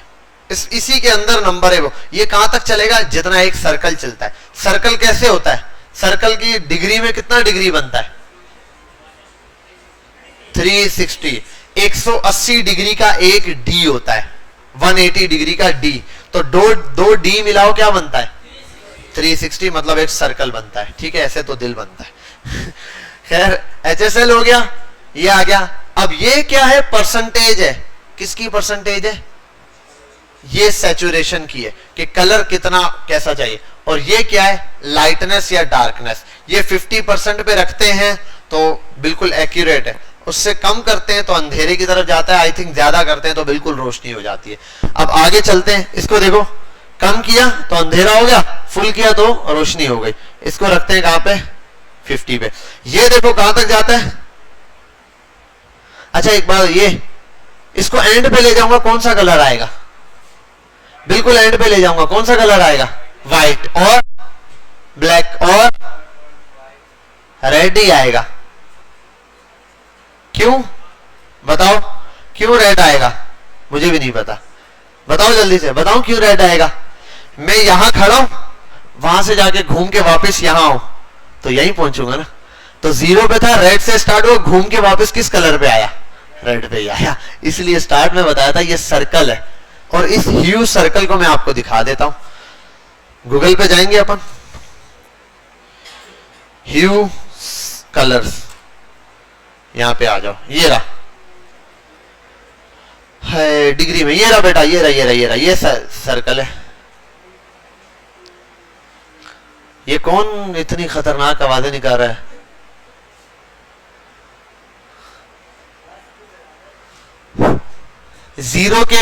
इसी के अंदर नंबर है वो। ये कहां तक चलेगा, जितना एक सर्कल चलता है। सर्कल कैसे होता है, सर्कल की डिग्री में कितना डिग्री बनता है, 360, 180 डिग्री का एक डी होता है, 180 डिग्री का डी, तो दो डी मिलाओ क्या बनता है, 360 मतलब एक सर्कल बनता है, ठीक है, ऐसे तो दिल बनता है खैर HSL हो गया, ये आ गया। अब ये क्या है, परसेंटेज है, किसकी परसेंटेज है, ये सैचुरेशन की है कि कलर कितना कैसा चाहिए। और ये क्या है, लाइटनेस या डार्कनेस। ये 50% पे रखते हैं तो बिल्कुल एक्यूरेट है, उससे कम करते हैं तो अंधेरे की तरफ जाता है, आई थिंक ज्यादा करते हैं तो बिल्कुल रोशनी हो जाती है। अब आगे चलते हैं, इसको देखो, कम किया तो अंधेरा हो गया, फुल किया तो रोशनी हो गई। इसको रखते हैं कहां पे, 50 पे। ये देखो कहां तक जाता है। अच्छा एक बार, ये इसको एंड पे ले जाऊंगा, कौन सा कलर आएगा, बिल्कुल एंड पे ले जाऊंगा, कौन सा कलर आएगा, व्हाइट और ब्लैक और रेड ही आएगा। क्यों बताओ, क्यों रेड आएगा, मुझे भी नहीं पता, बताओ जल्दी से बताओ क्यों रेड आएगा। मैं यहां खड़ा हूं, वहां से जाके घूम के वापस यहां आऊं तो यहीं पहुंचूंगा ना। तो 0 पे था, रेड से स्टार्ट हुआ, घूम के वापस किस कलर पे आया, रेड पे ही आया। इसलिए स्टार्ट में बताया था ये सर्कल है। और इस ह्यू सर्कल को मैं आपको दिखा देता हूं। गूगल पे जाएंगे अपन, ह्यू कलर्स, यहां पे आ जाओ, ये रहा है डिग्री में, ये रहा बेटा, ये रहा, ये रहा, ये रहा, ये सर्कल है। ये कौन इतनी खतरनाक आवाजें निकाल रहा है, जीरो के,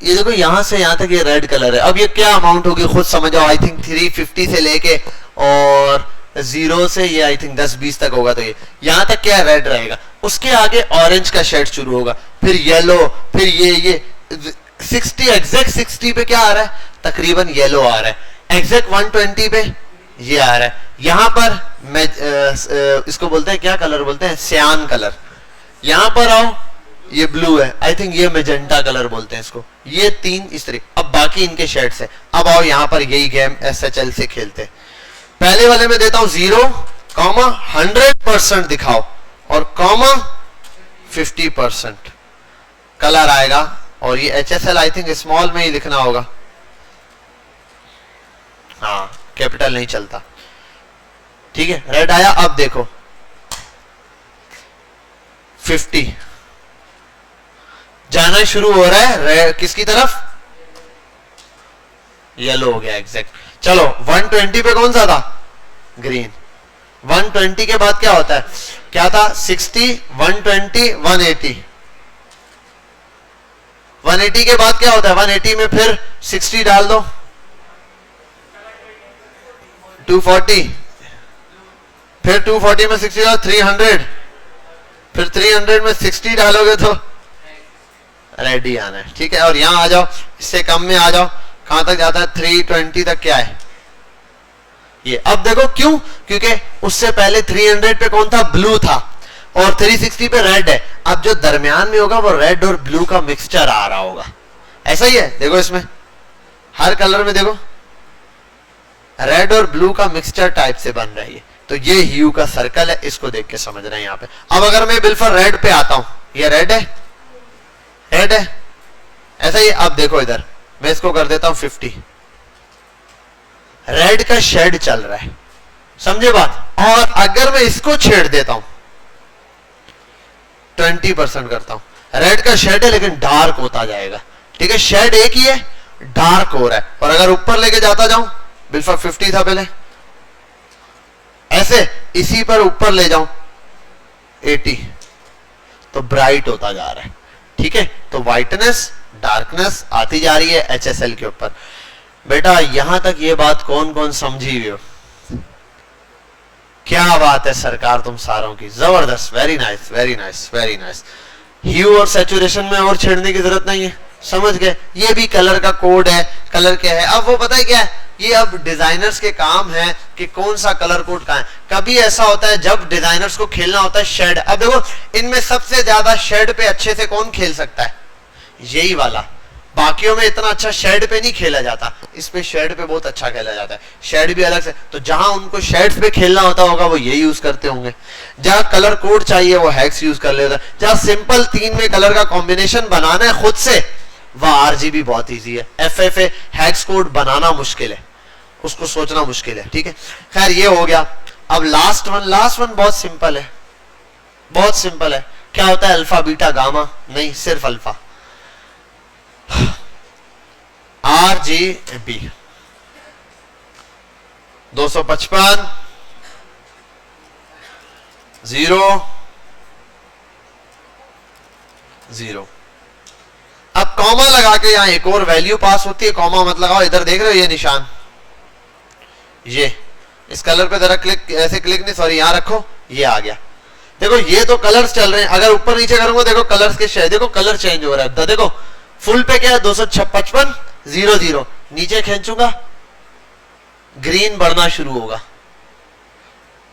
ये देखो यहां से यहां तक ये रेड कलर है। अब ये क्या अमाउंट होगी खुद समझ आओ, आई थिंक 350 से लेके और 0 से ये आई थिंक 10-20 तक होगा, तो ये यहां तक क्या रेड रहेगा। उसके आगे ऑरेंज का शेड शुरू होगा, फिर येलो, फिर ये 60 एग्जैक्ट 60 पे क्या आ रहा है, तकरीबन येलो आ रहा है। एग्जैक्ट 120 पे ये आ रहा है। यहां पर मैं इसको बोलते हैं, क्या कलर बोलते हैं, सियान कलर। यहां पर आओ, ये ब्लू है, आई थिंक ये मेजेंटा कलर बोलते हैं इसको। ये 3 इस तरह। अब बाकी इनके शेड्स है। अब आओ यहां पर यही गेम SHL से खेलते हैं। पहले वाले में देता हूं 0, 100% दिखाओ और 50% कलर आएगा। और ये HSL आई थिंक स्मॉल में ही लिखना होगा, हाँ कैपिटल नहीं चलता, ठीक है। रेड आया, अब देखो 50 जाना शुरू हो रहा है, रेड किसकी तरफ, येलो हो गया एग्जैक्ट। चलो 120 पे कौन सा था, ग्रीन। 120 के बाद क्या होता है, क्या था, 60, 120, 180। 180 के बाद क्या होता है, 180 में फिर 60 डाल दो, 240, फिर 240 में 60 डालो, 300, फिर 300 में 60 डालोगे तो रेडी आना है, ठीक है। और यहां आ जाओ, इससे कम में आ जाओ, कहां तक जाता है, 320 तक क्या है ये। अब देखो क्यों, क्योंकि उससे पहले 300 पे कौन था, ब्लू था, और 360 पे रेड है। अब जो दरमियान में होगा वो रेड और ब्लू का मिक्सचर आ रहा होगा, ऐसा ही है। देखो इसमें हर कलर में देखो रेड और ब्लू का मिक्सचर टाइप से बन रही है। तो ये ह्यू का सर्कल है, इसको देख के समझ रहे हैं यहाँ पे। अब अगर मैं बिल्कुल रेड पे आता हूं, ये रेड है, रेड है, ऐसा ही। अब देखो इधर मैं इसको कर देता हूं 50, रेड का शेड चल रहा है, समझे बात। और अगर मैं इसको छेड़ देता हूं, 20% करता हूं, रेड का शेड है लेकिन डार्क होता जाएगा, ठीक है। शेड एक ही है, डार्क हो रहा है। और अगर ऊपर लेके जाता जाऊं, बिल्कुल 50 था पहले, ऐसे इसी पर ऊपर ले जाऊं 80, तो ब्राइट होता जा रहा है, ठीक है। तो व्हाइटनेस डार्कनेस आती जा रही है HSL के ऊपर। बेटा यहां तक ये बात कौन कौन समझी हुई हो, क्या बात है सरकार तुम सारों की, जबरदस्त, very nice very nice very nice. Hue और सैचुरेशन में और छेड़ने की जरूरत नहीं है, समझ गए। ये भी कलर का कोड है, कलर क्या है। अब वो पता है क्या है, ये अब डिजाइनर्स के काम है कि कौन सा कलर कोड कहां है। कभी ऐसा होता है जब डिजाइनर्स को खेलना होता है शेड। अब देखो इनमें सबसे ज्यादा शेड पे अच्छे से कौन खेल सकता है, यही वाला। बाकियों में इतना अच्छा शेड पे नहीं खेला जाता, इस पे शेड पे बहुत अच्छा खेला जाता है। शेड भी अलग से, तो जहां उनको शेड्स पे खेलना होता होगा वो ये यूज करते होंगे। जहां कलर कोड चाहिए वो हेक्स यूज कर लेता है। जहां सिंपल 3 में कलर का कॉम्बिनेशन बनाना है खुद से, वह RGB बहुत इजी है। FFA हेक्स कोड बनाना मुश्किल है, उसको सोचना मुश्किल है, ठीक है। खैर ये हो गया। अब लास्ट वन बहुत सिंपल है, बहुत सिंपल है। क्या होता है अल्फा बीटा गामा? नहीं, सिर्फ अल्फा। RGB 255 0 0। अब कॉमा लगा के यहां एक और वैल्यू पास होती है। कॉमा मत लगाओ, इधर देख रहे हो ये निशान, ये इस कलर पे जरा क्लिक, ऐसे क्लिक नहीं, सॉरी यहां रखो, ये आ गया। देखो ये तो कलर्स चल रहे हैं, अगर ऊपर नीचे करूंगा देखो कलर्स के शेड, देखो कलर चेंज हो रहा है। तो देखो फुल पे क्या है 255 0 0, नीचे खींचूंगा ग्रीन बढ़ना शुरू होगा।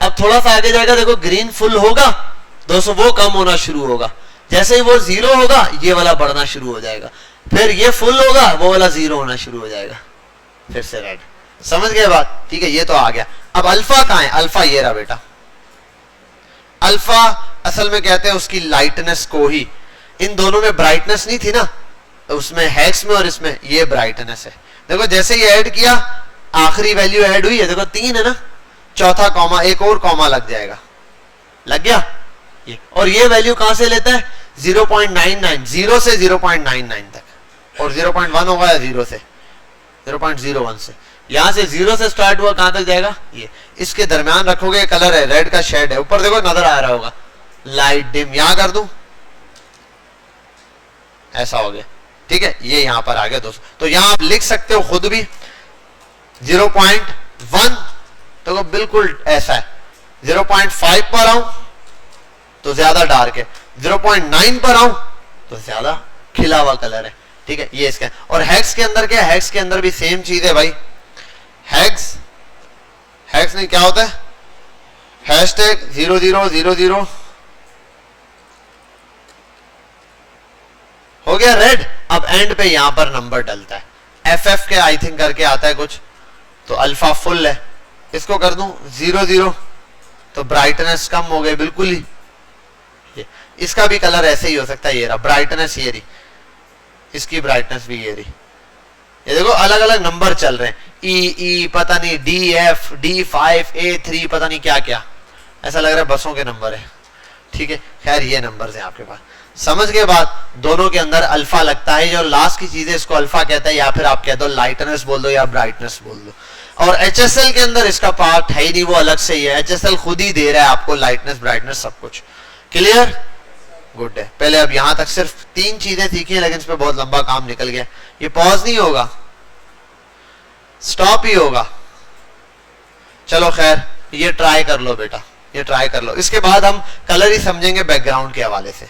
अब थोड़ा सा आगे जाएगा, देखो ग्रीन फुल होगा 200, वो कम होना शुरू होगा। जैसे ही वो 0 होगा ये वाला बढ़ना शुरू हो जाएगा, फिर ये फुल होगा वो वाला 0 होना शुरू हो जाएगा, फिर से रेड। समझ गए बात? ठीक है, ये तो आ गया। अब अल्फा कहां है? अल्फा ये रहा बेटा। अल्फा असल में कहते हैं उसकी लाइटनेस को ही, इन दोनों में ब्राइटनेस नहीं थी ना, उसमें हेक्स में और इसमें, ये ब्राइटनेस है। देखो जैसे ये ऐड किया आखिरी वैल्यू ऐड हुई है, देखो 3 है ना, चौथा कॉमा, एक और कॉमा लग जाएगा, लग गया ये। और ये वैल्यू कहां से लेता है? 0.99, 0 से 0.99 तक, और 0.1 होगा या 0 से 0.01 से, यहां से 0 से स्टार्ट हुआ कहां तक जाएगा? ये। इसके दरमियान रखोगे, कलर है रेड का शेड है, ऊपर देखो नजर आ रहा होगा, लाइट डिम, यहां कर दूं, ऐसा हो गया, ठीक है। ये यहां पर आ गया दोस्तों। तो यहां आप लिख सकते हो खुद भी 0.1 तो बिल्कुल ऐसा है, 0.5 पर आऊं तो ज्यादा डार्क है, 0.9 पर आऊं तो ज्यादा खिला हुआ कलर है, ठीक है। ये इसका। और हेक्स के अंदर क्या है? हेक्स के अंदर भी सेम चीज है भाई। हेक्स नहीं, क्या होता है? हैशटैग 0000 हो गया रेड। अब एंड पे यहां पर नंबर डलता है, FF के आई थिंक करके आता है कुछ, तो अल्फा फुल है, इसको कर दूं 00 तो ब्राइटनेस कम हो गई बिल्कुल ही। इसका भी कलर ऐसे ही हो सकता है, ये रहा ब्राइटनेस, ये रही इसकी ब्राइटनेस भी, ये रही। ये देखो अलग अलग नंबर चल रहे हैं, ई पता नहीं DF D5 A3 पता नहीं क्या क्या, ऐसा लग रहा है बसों के नंबर है, ठीक है। खैर ये नंबर है आपके पास, समझ के बाद दोनों के अंदर अल्फा लगता है, जो लास्ट की चीज है इसको अल्फा कहता है, या फिर आप कह दो लाइटनेस बोल दो या ब्राइटनेस बोल दो। और HSL के अंदर इसका पार्ट है ही नहीं, वो अलग से ही है, HSL खुद ही दे रहा है आपको लाइटनेस ब्राइटनेस सब कुछ। क्लियर? गुड है। पहले अब यहां तक सिर्फ 3 चीजें सीखी हैं, लेकिन इस पे बहुत लंबा काम निकल गया। ये पॉज नहीं होगा, स्टॉप ही होगा। चलो खैर ये ट्राई कर लो बेटा, ये ट्राई कर लो, इसके बाद हम कलर ही समझेंगे बैकग्राउंड के हवाले से।